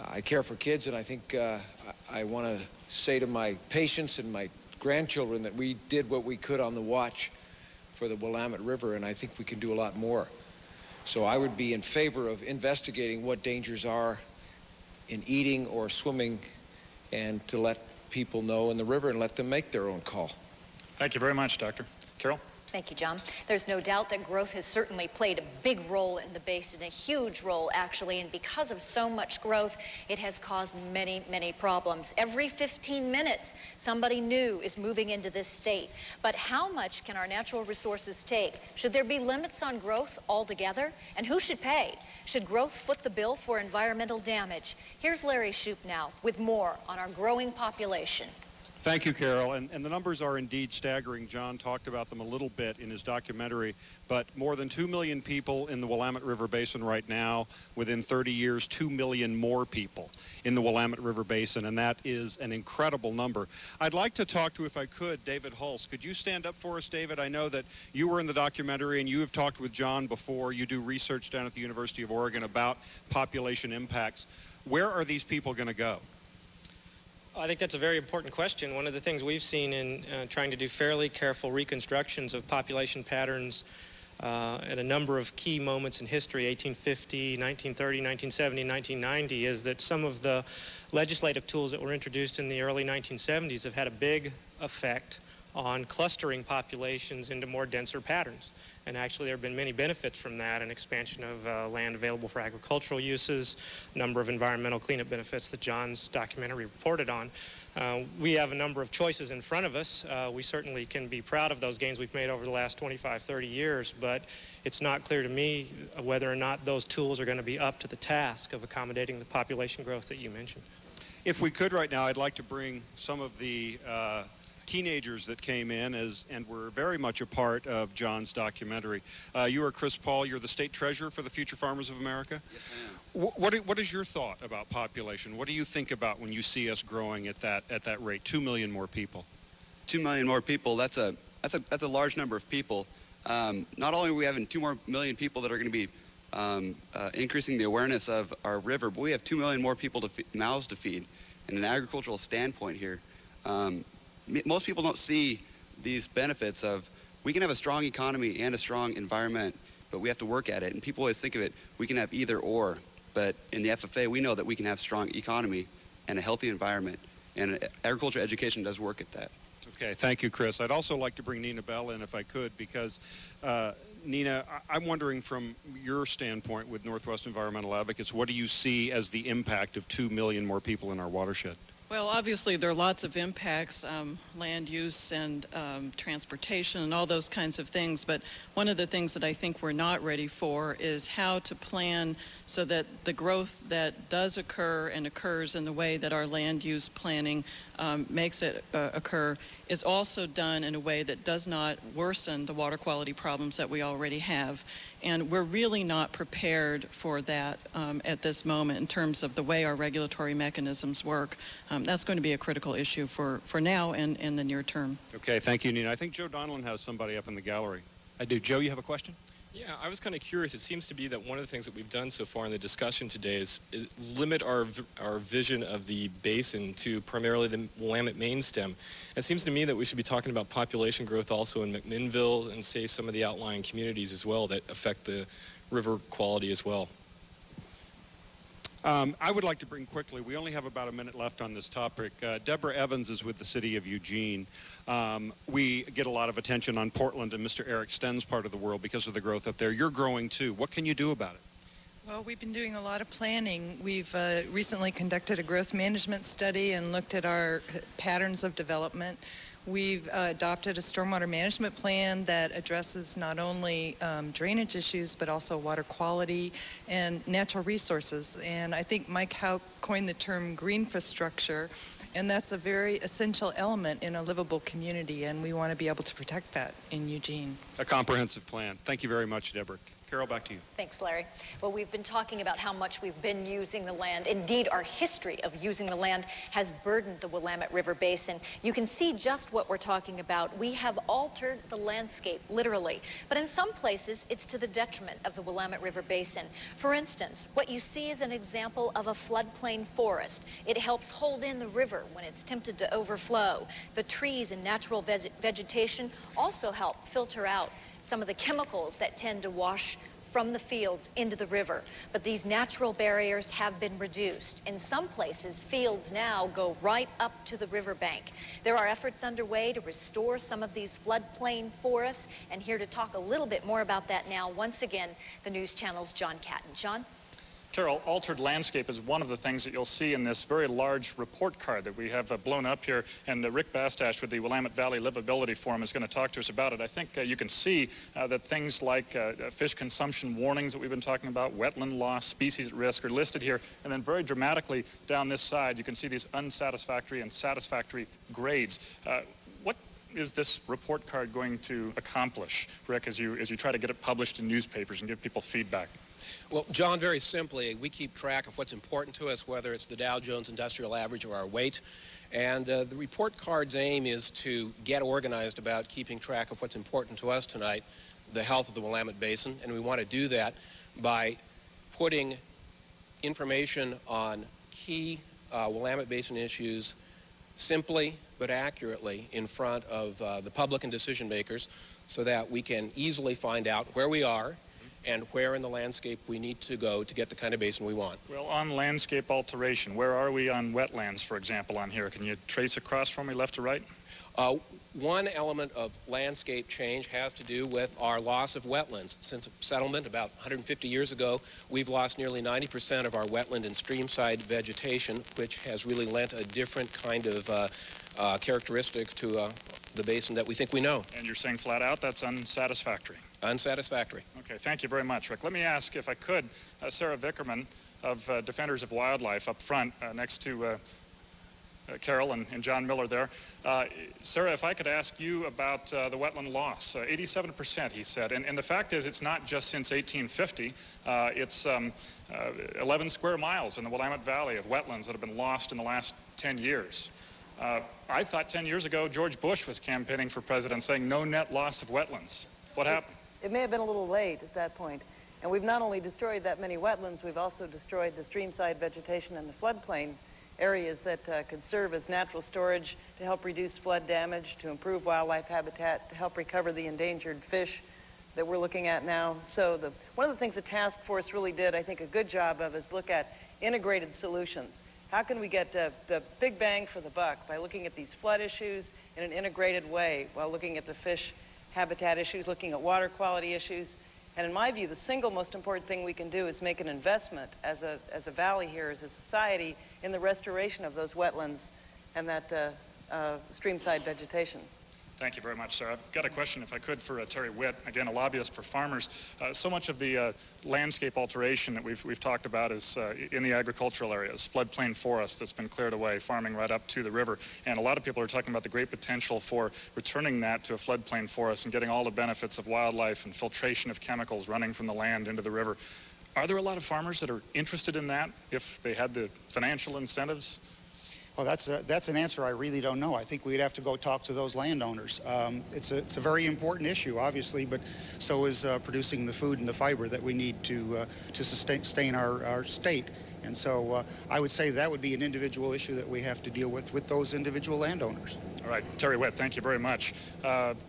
I care for kids, and I think I want to say to my patients and my grandchildren that we did what we could on the watch for the Willamette River, and I think we can do a lot more. So I would be in favor of investigating what dangers are in eating or swimming, and to let people know in the river and let them make their own call. Thank you very much, Doctor. Carol? Thank you, John. There's no doubt that growth has certainly played a big role in the basin, a huge role, actually, and because of so much growth, it has caused many, many problems. Every 15 minutes, somebody new is moving into this state. But how much can our natural resources take? Should there be limits on growth altogether? And who should pay? Should growth foot the bill for environmental damage? Here's Larry Shoup now with more on our growing population. Thank you, Carol. And the numbers are indeed staggering. John talked about them a little bit in his documentary, but more than 2 million people in the Willamette River Basin right now. Within 30 years, 2 million more people in the Willamette River Basin, and that is an incredible number. I'd like to talk to, if I could, David Hulse. Could you stand up for us, David? I know that you were in the documentary and you have talked with John before. You do research down at the University of Oregon about population impacts. Where are these people going to go? I think that's a very important question. One of the things we've seen in trying to do fairly careful reconstructions of population patterns at a number of key moments in history, 1850, 1930, 1970, 1990, is that some of the legislative tools that were introduced in the early 1970s have had a big effect on clustering populations into more denser patterns. And actually there have been many benefits from that, an expansion of land available for agricultural uses, a number of environmental cleanup benefits that John's documentary reported on. We have a number of choices in front of us. We certainly can be proud of those gains we've made over the last 25, 30 years, but it's not clear to me whether or not those tools are going to be up to the task of accommodating the population growth that you mentioned. If we could right now, I'd like to bring some of the teenagers that came in and were very much a part of John's documentary. You are Chris Paul. You're the state treasurer for the Future Farmers of America. Yes, I am. What is your thought about population? What do you think about when you see us growing at that rate? 2 million more people. 2 million more people. That's a large number of people. Not only are we having 2 million people that are going to be increasing the awareness of our river, but we have 2 million more people mouths to feed. In an agricultural standpoint here, most people don't see these benefits of we can have a strong economy and a strong environment, but we have to work at it. And people always think of it, we can have either or. But in the FFA, we know that we can have strong economy and a healthy environment. And agriculture education does work at that. Okay, thank you, Chris. I'd also like to bring Nina Bell in if I could, because Nina, I'm wondering from your standpoint with Northwest Environmental Advocates, what do you see as the impact of 2 million more people in our watershed? Well, obviously there are lots of impacts, land use and transportation and all those kinds of things, but one of the things that I think we're not ready for is how to plan so that the growth that does occur and occurs in the way that our land use planning makes it occur is also done in a way that does not worsen the water quality problems that we already have. And we're really not prepared for that at this moment in terms of the way our regulatory mechanisms work. That's going to be a critical issue for now and in the near term. Okay, thank you, Nina. I think Joe Donlan has somebody up in the gallery. I do. Joe, you have a question? Yeah, I was kind of curious. It seems to be that one of the things that we've done so far in the discussion today is limit our vision of the basin to primarily the Willamette main stem. It seems to me that we should be talking about population growth also in McMinnville and, say, some of the outlying communities as well that affect the river quality as well. I would like to bring quickly, we only have about a minute left on this topic. Deborah Evans is with the city of Eugene. We get a lot of attention on Portland and Mr. Eric Sten's part of the world because of the growth up there. You're growing too. What can you do about it? Well, we've been doing a lot of planning. We've recently conducted a growth management study and looked at our patterns of development. We've adopted a stormwater management plan that addresses not only drainage issues, but also water quality and natural resources. And I think Mike Houck coined the term green infrastructure, and that's a very essential element in a livable community, and we want to be able to protect that in Eugene. A comprehensive plan. Thank you very much, Deborah. Carol, back to you. Thanks, Larry. Well, we've been talking about how much we've been using the land. Indeed, our history of using the land has burdened the Willamette River Basin. You can see just what we're talking about. We have altered the landscape, literally. But in some places, it's to the detriment of the Willamette River Basin. For instance, what you see is an example of a floodplain forest. It helps hold in the river when it's tempted to overflow. The trees and natural vegetation also help filter out some of the chemicals that tend to wash from the fields into the river. But these natural barriers have been reduced. In some places, fields now go right up to the riverbank. There are efforts underway to restore some of these floodplain forests. And here to talk a little bit more about that now, once again, the News Channel's John Catton. John? Carol, altered landscape is one of the things that you'll see in this very large report card that we have blown up here, and Rick Bastash with the Willamette Valley Livability Forum is going to talk to us about it. I think you can see that things like fish consumption warnings that we've been talking about, wetland loss, species at risk are listed here, and then very dramatically down this side you can see these unsatisfactory and satisfactory grades. What is this report card going to accomplish, Rick, as you try to get it published in newspapers and give people feedback? Well, John, very simply, we keep track of what's important to us, whether it's the Dow Jones Industrial Average or our weight. And the report card's aim is to get organized about keeping track of what's important to us tonight, the health of the Willamette Basin. And we want to do that by putting information on key Willamette Basin issues simply but accurately in front of the public and decision makers so that we can easily find out where we are and where in the landscape we need to go to get the kind of basin we want. Well, on landscape alteration, where are we on wetlands, for example, on here? Can you trace across for me left to right? One element of landscape change has to do with our loss of wetlands. Since settlement about 150 years ago, we've lost nearly 90% of our wetland and streamside vegetation, which has really lent a different kind of characteristic to the basin that we think we know. And you're saying flat out that's unsatisfactory? Unsatisfactory. Okay, thank you very much, Rick. Let me ask, if I could, Sarah Vickerman of Defenders of Wildlife up front next to Carol and John Miller there. Sarah, if I could ask you about the wetland loss. 87%, he said. And the fact is, it's not just since 1850. It's 11 square miles in the Willamette Valley of wetlands that have been lost in the last 10 years. I thought 10 years ago George Bush was campaigning for president saying no net loss of wetlands. What happened? It may have been a little late at that point. And we've not only destroyed that many wetlands, we've also destroyed the streamside vegetation and the floodplain areas that could serve as natural storage to help reduce flood damage, to improve wildlife habitat, to help recover the endangered fish that we're looking at now. So one of the things the task force really did, I think, a good job of is look at integrated solutions. How can we get the big bang for the buck by looking at these flood issues in an integrated way while looking at the fish habitat issues, looking at water quality issues? And in my view, the single most important thing we can do is make an investment as a valley here, as a society, in the restoration of those wetlands and that streamside vegetation. Thank you very much, sir. I've got a question, if I could, for Terry Witt, again, a lobbyist for farmers. So much of the landscape alteration that we've talked about is in the agricultural areas, floodplain forest that's been cleared away, farming right up to the river. And a lot of people are talking about the great potential for returning that to a floodplain forest and getting all the benefits of wildlife and filtration of chemicals running from the land into the river. Are there a lot of farmers that are interested in that if they had the financial incentives? Well, that's an answer I really don't know. I think we'd have to go talk to those landowners. It's a very important issue, obviously, but so is producing the food and the fiber that we need to sustain our state. And so I would say that would be an individual issue that we have to deal with those individual landowners. All right, Terry Witt, thank you very much.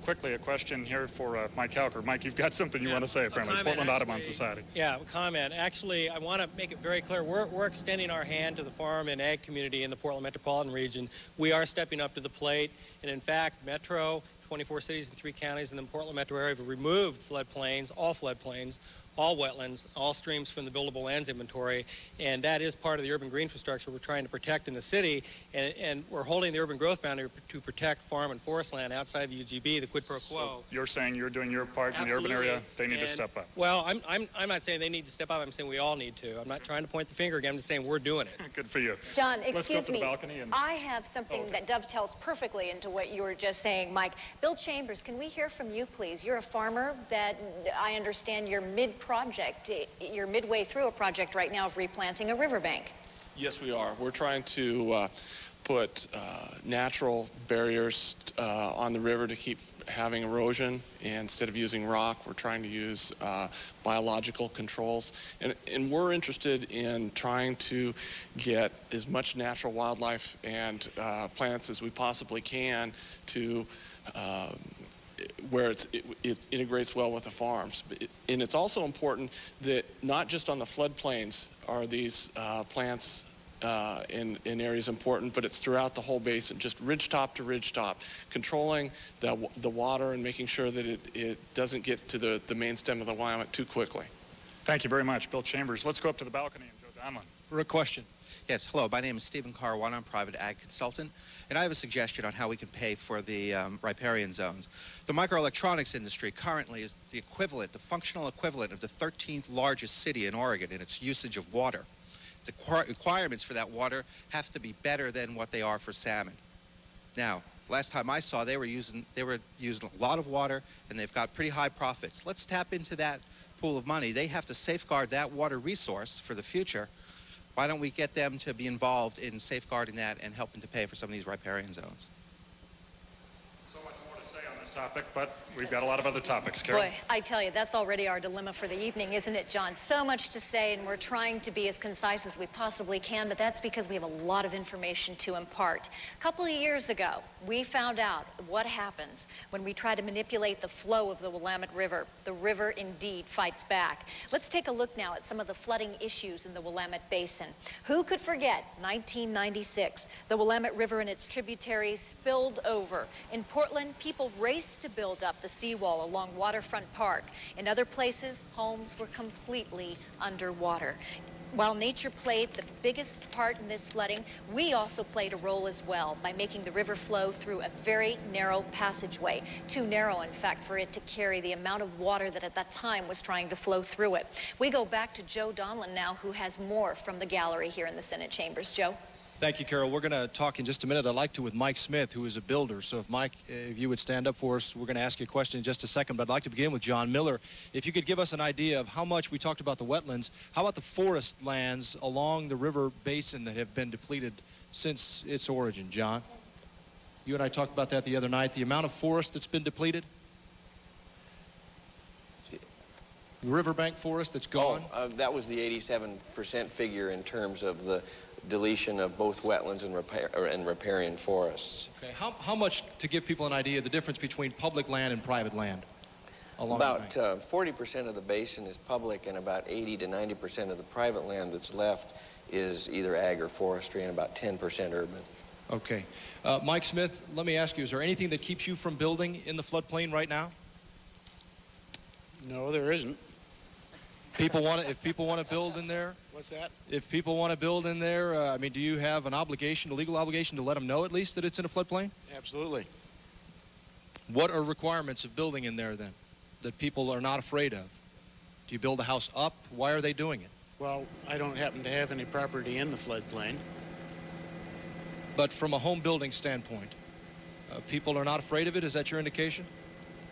Quickly, a question here for Mike Halker. Mike, you've got something you want to say, apparently. Portland Audubon Society. Yeah, a comment. Actually, I want to make it very clear. We're extending our hand to the farm and ag community in the Portland metropolitan region. We are stepping up to the plate. And in fact, Metro, 24 cities and 3 counties in the Portland metro area have removed floodplains, all wetlands, all streams from the buildable lands inventory, and that is part of the urban green infrastructure we're trying to protect in the city, and we're holding the urban growth boundary to protect farm and forest land outside the UGB, the quid pro quo. So you're saying you're doing your part in the urban area, they need to step up. Well, I'm not saying they need to step up, I'm saying we all need to. I'm not trying to point the finger again, I'm just saying we're doing it. Good for you. John, Let's excuse go to me. the balcony and... I have something that dovetails perfectly into what you were just saying, Mike. Bill Chambers, can we hear from you, please? You're a farmer that I understand you're mid-project. You're midway through a project right now of replanting a riverbank. Yes, we are. We're trying to put natural barriers on the river to keep having erosion. And instead of using rock, we're trying to use biological controls. And we're interested in trying to get as much natural wildlife and plants as we possibly can to where it integrates well with the farms. And it's also important that not just on the floodplains are these plants in areas important, but it's throughout the whole basin, just ridgetop to ridgetop, controlling the water and making sure that it doesn't get to the main stem of the Willamette too quickly. Thank you very much, Bill Chambers. Let's go up to the balcony and Joe Donlin. For a question. Yes, hello. My name is Stephen Carwan. I'm a private ag consultant, and I have a suggestion on how we can pay for the riparian zones. The microelectronics industry currently is the equivalent, the functional equivalent of the 13th largest city in Oregon in its usage of water. The requirements for that water have to be better than what they are for salmon. Now, last time I saw, they were using a lot of water, and they've got pretty high profits. Let's tap into that pool of money. They have to safeguard that water resource for the future. Why don't we get them to be involved in safeguarding that and helping to pay for some of these riparian zones? So much more to say on this topic, but we've got a lot of other topics. Carol? Boy, I tell you, that's already our dilemma for the evening, isn't it, John? So much to say, and we're trying to be as concise as we possibly can, but that's because we have a lot of information to impart. A couple of years ago, we found out what happens when we try to manipulate the flow of the Willamette River. The river indeed fights back. Let's take a look now at some of the flooding issues in the Willamette Basin. Who could forget 1996? The Willamette River and its tributaries spilled over. In Portland, people raced to build up the seawall along Waterfront Park. In other places, homes were completely underwater. While nature played the biggest part in this flooding, we also played a role as well by making the river flow through a very narrow passageway. Too narrow, in fact, for it to carry the amount of water that at that time was trying to flow through it. We go back to Joe Donlin now, who has more from the gallery here in the Senate chambers. Joe? Thank you, Carol. We're going to talk in just a minute. I'd like to with Mike Smith, who is a builder. So if Mike, if you would stand up for us, we're going to ask you a question in just a second. But I'd like to begin with John Miller. If you could give us an idea of how much we talked about the wetlands, how about the forest lands along the river basin that have been depleted since its origin, John? You and I talked about that the other night. The amount of forest that's been depleted? The riverbank forest that's gone? That was the 87% figure in terms of the deletion of both wetlands and riparian forests. Okay. How much, to give people an idea, the difference between public land and private land? About 40% of the basin is public, and about 80 to 90% of the private land that's left is either ag or forestry, and about 10% urban. Okay. Mike Smith, let me ask you, is there anything that keeps you from building in the floodplain right now? No, there isn't. If people want to build in there? What's that? If people want to build in there, I mean, do you have an obligation, a legal obligation to let them know at least that it's in a floodplain? Absolutely. What are requirements of building in there then that people are not afraid of? Do you build a house up? Why are they doing it? Well, I don't happen to have any property in the floodplain. But from a home building standpoint, people are not afraid of it? Is that your indication?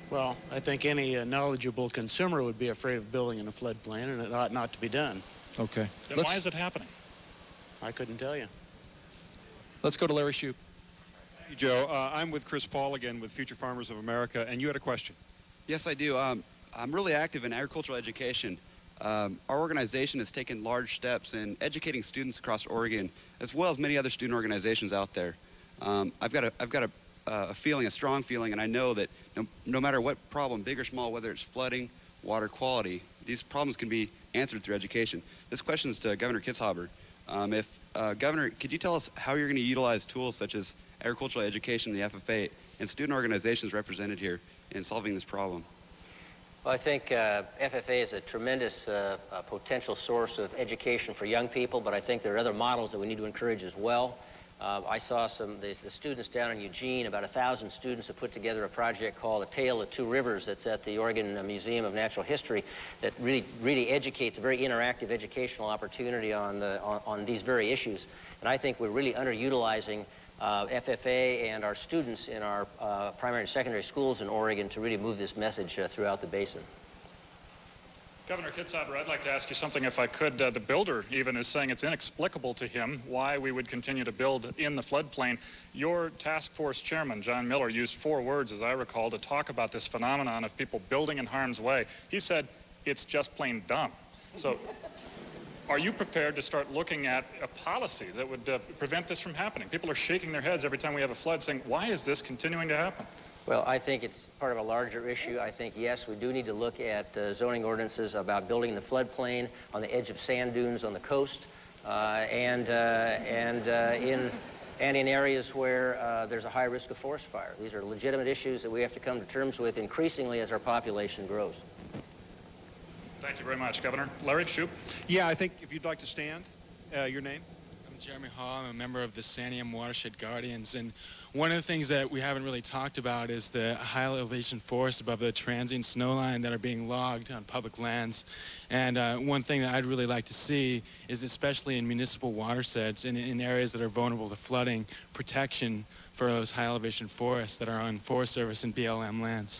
Well, I think any knowledgeable consumer would be afraid of building in a floodplain, and it ought not to be done. Okay. Then why is it happening? I couldn't tell you. Let's go to Larry Shoup. Thank you, Joe. I'm with Chris Paul again with Future Farmers of America, and you had a question. Yes, I do. I'm really active in agricultural education. Our organization has taken large steps in educating students across Oregon, as well as many other student organizations out there. I've got a feeling, a strong feeling, and I know that no matter what problem, big or small, whether it's flooding, water quality, these problems can be answered through education. This question is to Governor Kitzhaber. Governor, could you tell us how you're going to utilize tools such as agricultural education, the FFA, and student organizations represented here in solving this problem? Well, I think FFA is a tremendous potential source of education for young people, but I think there are other models that we need to encourage as well. I saw the students down in Eugene, about 1,000 students have put together a project called A Tale of Two Rivers that's at the Oregon Museum of Natural History that really educates, a very interactive educational opportunity on these very issues. And I think we're really underutilizing FFA and our students in our primary and secondary schools in Oregon to really move this message throughout the basin. Governor Kitzhaber, I'd like to ask you something if I could. The builder even is saying it's inexplicable to him why we would continue to build in the floodplain. Your task force chairman, John Miller, used 4 words, as I recall, to talk about this phenomenon of people building in harm's way. He said, it's just plain dumb. So are you prepared to start looking at a policy that would prevent this from happening? People are shaking their heads every time we have a flood saying, why is this continuing to happen? Well, I think it's part of a larger issue. I think, yes, we do need to look at zoning ordinances about building the floodplain on the edge of sand dunes on the coast and in areas where there's a high risk of forest fire. These are legitimate issues that we have to come to terms with increasingly as our population grows. Thank you very much, Governor. Larry Shoup. Yeah, I think if you'd like to stand, your name? I'm Jeremy Hall. I'm a member of the Santiam Watershed Guardians, and one of the things that we haven't really talked about is the high elevation forests above the transient snow line that are being logged on public lands. And one thing that I'd really like to see is, especially in municipal watersheds and in areas that are vulnerable to flooding, protection for those high elevation forests that are on Forest Service and BLM lands.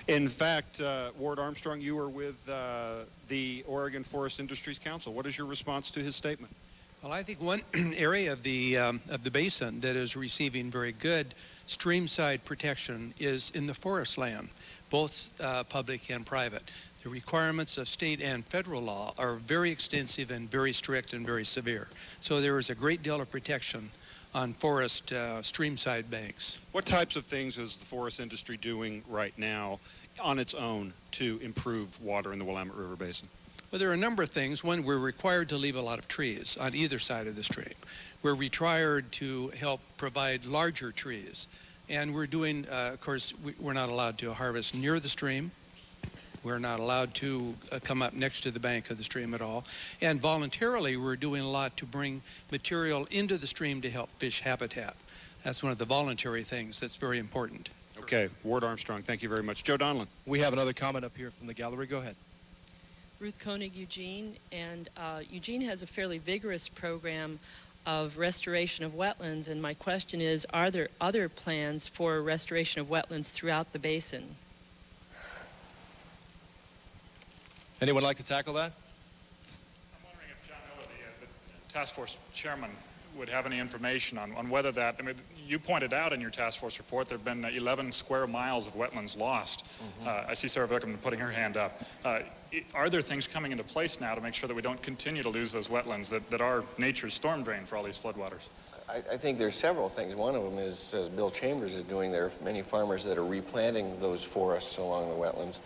In fact, Ward Armstrong, you were with the Oregon Forest Industries Council. What is your response to his statement? Well, I think one area of the basin that is receiving very good streamside protection is in the forest land, both public and private. The requirements of state and federal law are very extensive and very strict and very severe. So there is a great deal of protection on forest streamside banks. What types of things is the forest industry doing right now on its own to improve water in the Willamette River Basin? Well, there are a number of things. One, we're required to leave a lot of trees on either side of the stream. We're required to help provide larger trees. And we're doing, of course, we're not allowed to harvest near the stream. We're not allowed to come up next to the bank of the stream at all. And voluntarily, we're doing a lot to bring material into the stream to help fish habitat. That's one of the voluntary things that's very important. Okay, Ward Armstrong, thank you very much. Joe Donlin. We have another comment up here from the gallery. Go ahead. Ruth Koenig, Eugene, and Eugene has a fairly vigorous program of restoration of wetlands, and my question is, are there other plans for restoration of wetlands throughout the basin? Anyone like to tackle that? I'm wondering if John Miller, the task force chairman, would have any information on whether that, I mean, you pointed out in your task force report there have been 11 square miles of wetlands lost. I see Sarah Vickerman putting her hand up. Are there things coming into place now to make sure that we don't continue to lose those wetlands that are nature's storm drain for all these floodwaters? I think there's several things. One of them is, as Bill Chambers is doing, there are many farmers that are replanting those forests along the wetlands.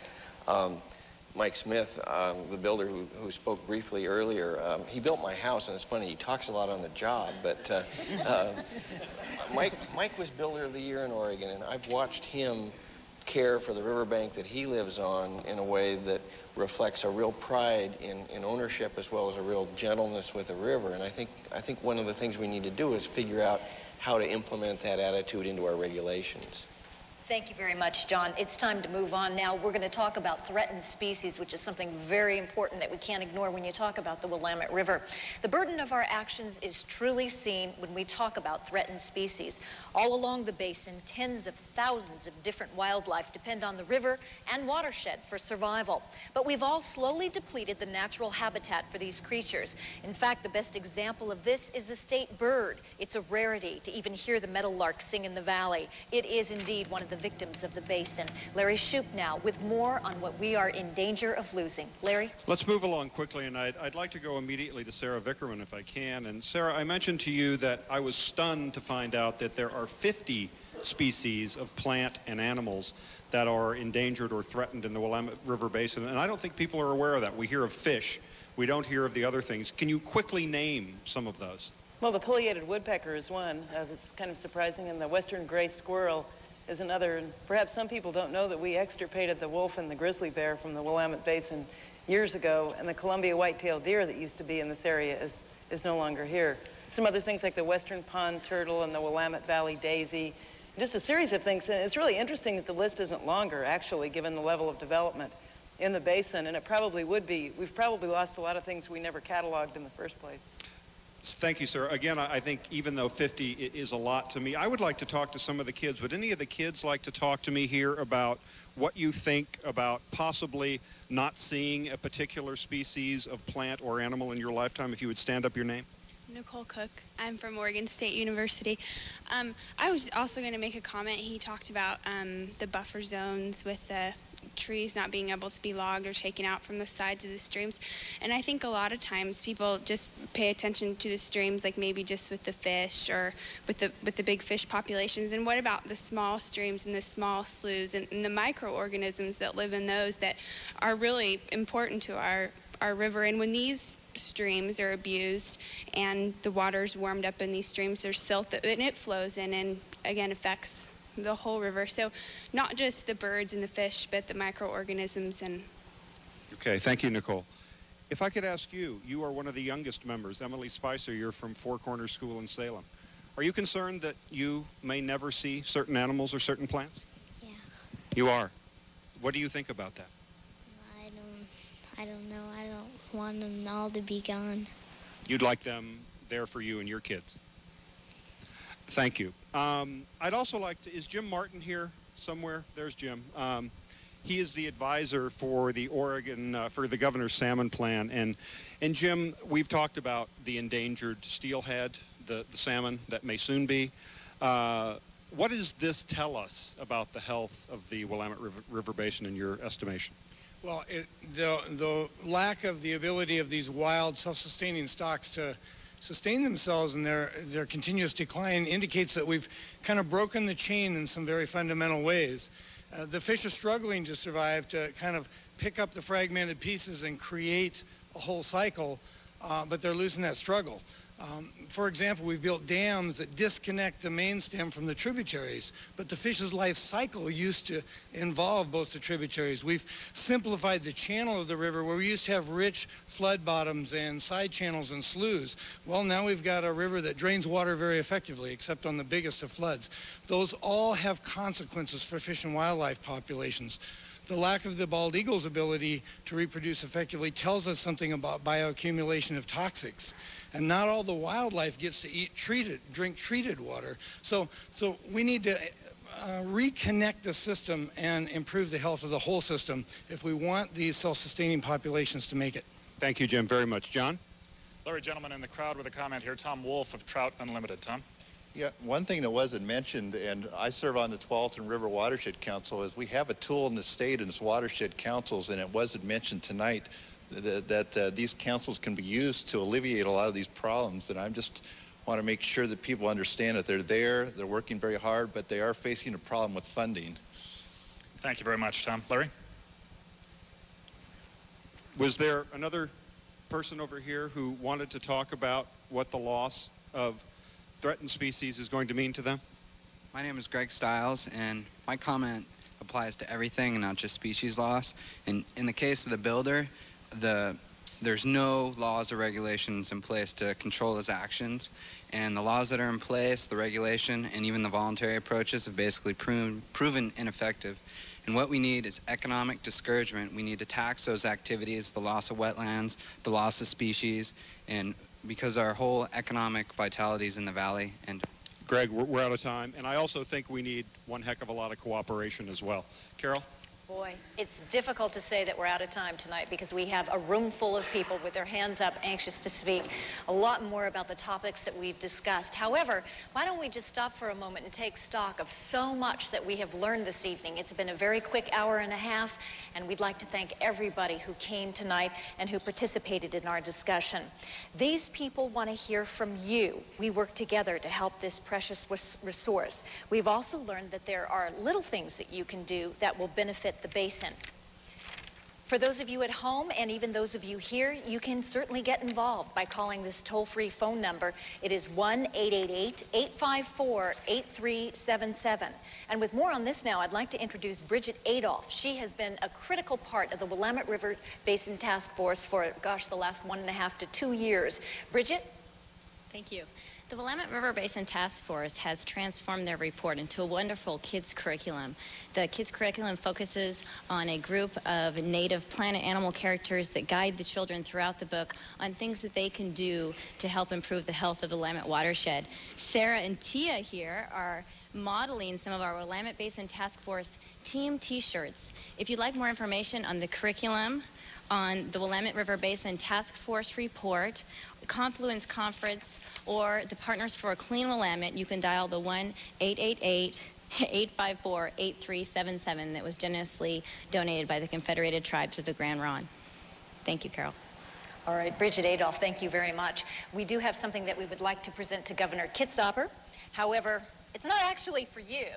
Mike Smith, the builder who spoke briefly earlier, he built my house, and it's funny, he talks a lot on the job, but Mike was Builder of the Year in Oregon, and I've watched him care for the riverbank that he lives on in a way that reflects a real pride in ownership as well as a real gentleness with the river. And I think one of the things we need to do is figure out how to implement that attitude into our regulations. Thank you very much, John. It's time to move on now. We're going to talk about threatened species, which is something very important that we can't ignore when you talk about the Willamette River. The burden of our actions is truly seen when we talk about threatened species. All along the basin, tens of thousands of different wildlife depend on the river and watershed for survival. But we've all slowly depleted the natural habitat for these creatures. In fact, the best example of this is the state bird. It's a rarity to even hear the meadowlark sing in the valley. It is indeed one of the victims of the basin. Larry Shoup now with more on what we are in danger of losing. Larry? Let's move along quickly, and I'd like to go immediately to Sarah Vickerman if I can. And Sarah, I mentioned to you that I was stunned to find out that there are 50 species of plant and animals that are endangered or threatened in the Willamette River Basin, and I don't think people are aware of that. We hear of fish. We don't hear of the other things. Can you quickly name some of those? Well, the pileated woodpecker is one. It's kind of surprising, and the western gray squirrel is another. And perhaps some people don't know that we extirpated the wolf and the grizzly bear from the Willamette Basin years ago, and the Columbia white-tailed deer that used to be in this area is no longer here. Some other things like the western pond turtle and the Willamette Valley daisy, just a series of things. And it's really interesting that the list isn't longer, actually, given the level of development in the basin, and it probably would be. We've probably lost a lot of things we never cataloged in the first place. Thank you, sir. Again, I think even though 50 is a lot to me, I would like to talk to some of the kids. Would any of the kids like to talk to me here about what you think about possibly not seeing a particular species of plant or animal in your lifetime? If you would stand up your name. Nicole Cook. I'm from Oregon State University. I was also going to make a comment. He talked about the buffer zones with the trees not being able to be logged or taken out from the sides of the streams. And I think a lot of times people just pay attention to the streams, like maybe just with the fish or with the big fish populations. And what about the small streams and the small sloughs and the microorganisms that live in those that are really important to our river? And when these streams are abused and the water's warmed up in these streams, there's silt and it flows in and again affects the whole river. So not just the birds and the fish, but the microorganisms. And Okay, thank you, Nicole. If I could ask you, you are one of the youngest members. Emily Spicer, you're from Four Corners School in Salem. Are you concerned that you may never see certain animals or certain plants? Yeah. You are. What do you think about that? I don't know. I don't want them all to be gone. You'd like them there for you and your kids. Thank you. I'd also like to, is Jim Martin here somewhere? There's Jim. He is the advisor for the Oregon, for the governor's salmon plan. And Jim, we've talked about the endangered steelhead, the salmon that may soon be. What does this tell us about the health of the Willamette River Basin in your estimation? Well, the lack of the ability of these wild self-sustaining stocks to sustain themselves in their continuous decline indicates that we've kind of broken the chain in some very fundamental ways. The fish are struggling to survive, to kind of pick up the fragmented pieces and create a whole cycle, but they're losing that struggle. For example, we've built dams that disconnect the main stem from the tributaries, but the fish's life cycle used to involve both the tributaries. We've simplified the channel of the river where we used to have rich flood bottoms and side channels and sloughs. Well, now we've got a river that drains water very effectively, except on the biggest of floods. Those all have consequences for fish and wildlife populations. The lack of the bald eagle's ability to reproduce effectively tells us something about bioaccumulation of toxics. And not all the wildlife gets to drink treated water. So we need to reconnect the system and improve the health of the whole system if we want these self-sustaining populations to make it. Thank you, Jim, very much. John? Larry, gentleman in the crowd with a comment here. Tom Wolf of Trout Unlimited. Tom? Yeah, one thing that wasn't mentioned, and I serve on the Tualatin River Watershed Council, is we have a tool in the state and it's watershed councils, and it wasn't mentioned tonight that these councils can be used to alleviate a lot of these problems. And I just want to make sure that people understand that they're there, they're working very hard, but they are facing a problem with funding. Thank you very much, Tom. Larry? Was there another person over here who wanted to talk about what the loss of threatened species is going to mean to them? My name is Greg Stiles, and my comment applies to everything and not just species loss. And in the case of the builder, there's no laws or regulations in place to control his actions. And the laws that are in place, the regulation, and even the voluntary approaches have basically proven ineffective. And what we need is economic discouragement. We need to tax those activities, the loss of wetlands, the loss of species, and because our whole economic vitality is in the valley. And Greg, we're out of time, and I also think we need one heck of a lot of cooperation as well. Carol? Boy, it's difficult to say that we're out of time tonight because we have a room full of people with their hands up, anxious to speak a lot more about the topics that we've discussed. However, why don't we just stop for a moment and take stock of so much that we have learned this evening. It's been a very quick hour and a half, and we'd like to thank everybody who came tonight and who participated in our discussion. These people want to hear from you. We work together to help this precious resource. We've also learned that there are little things that you can do that will benefit the basin. For those of you at home and even those of you here, you can certainly get involved by calling this toll-free phone number. It is 1-888-854-8377. And with more on this now, I'd like to introduce Bridget Adolph. She has been a critical part of the Willamette River Basin Task Force for, gosh, the last 1.5 to 2 years. Bridget? Thank you. The Willamette River Basin Task Force has transformed their report into a wonderful kids curriculum. The kids curriculum focuses on a group of native plant and animal characters that guide the children throughout the book on things that they can do to help improve the health of the Willamette watershed. Sarah and Tia here are modeling some of our Willamette Basin Task Force team t-shirts. If you'd like more information on the curriculum, on the Willamette River Basin Task Force report, Confluence Conference, or the Partners for a Clean Willamette, you can dial the 1-888 854-8377 that was generously donated by the Confederated Tribes of the Grand Ronde. Thank you, Carol. All right, Bridget Adolph, thank you very much. We do have something that we would like to present to Governor Kitzhaber. However, it's not actually for you.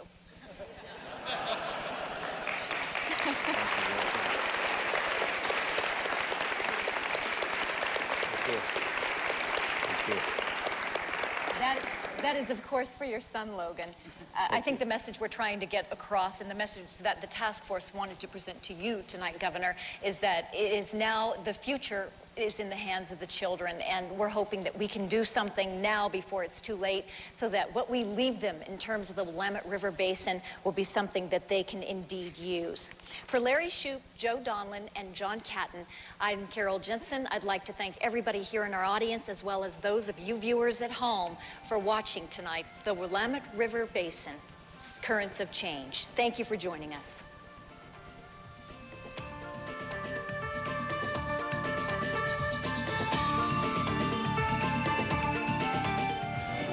That is, of course, for your son, Logan. I think the message we're trying to get across, and the message that the task force wanted to present to you tonight, Governor, is that it is now the future is in the hands of the children, and we're hoping that we can do something now before it's too late, so that what we leave them in terms of the Willamette River Basin will be something that they can indeed use. For Larry Shoup, Joe Donlin, and John Catton, I'm Carol Jensen. I'd like to thank everybody here in our audience, as well as those of you viewers at home, for watching tonight the Willamette River Basin, Currents of Change. Thank you for joining us.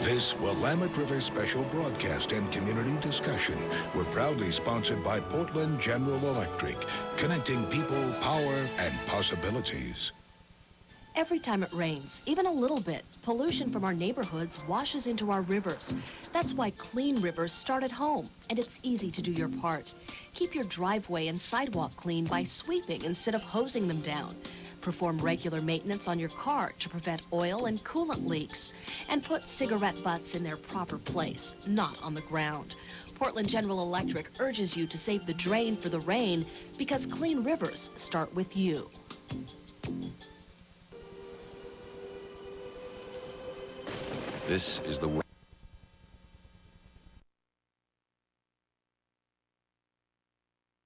This Willamette River special broadcast and community discussion were proudly sponsored by Portland General Electric, connecting people, power, and possibilities. Every time it rains, even a little bit, pollution from our neighborhoods washes into our rivers. That's why clean rivers start at home, and it's easy to do your part. Keep your driveway and sidewalk clean by sweeping instead of hosing them down. Perform regular maintenance on your car to prevent oil and coolant leaks. And put cigarette butts in their proper place, not on the ground. Portland General Electric urges you to save the drain for the rain, because clean rivers start with you. This is the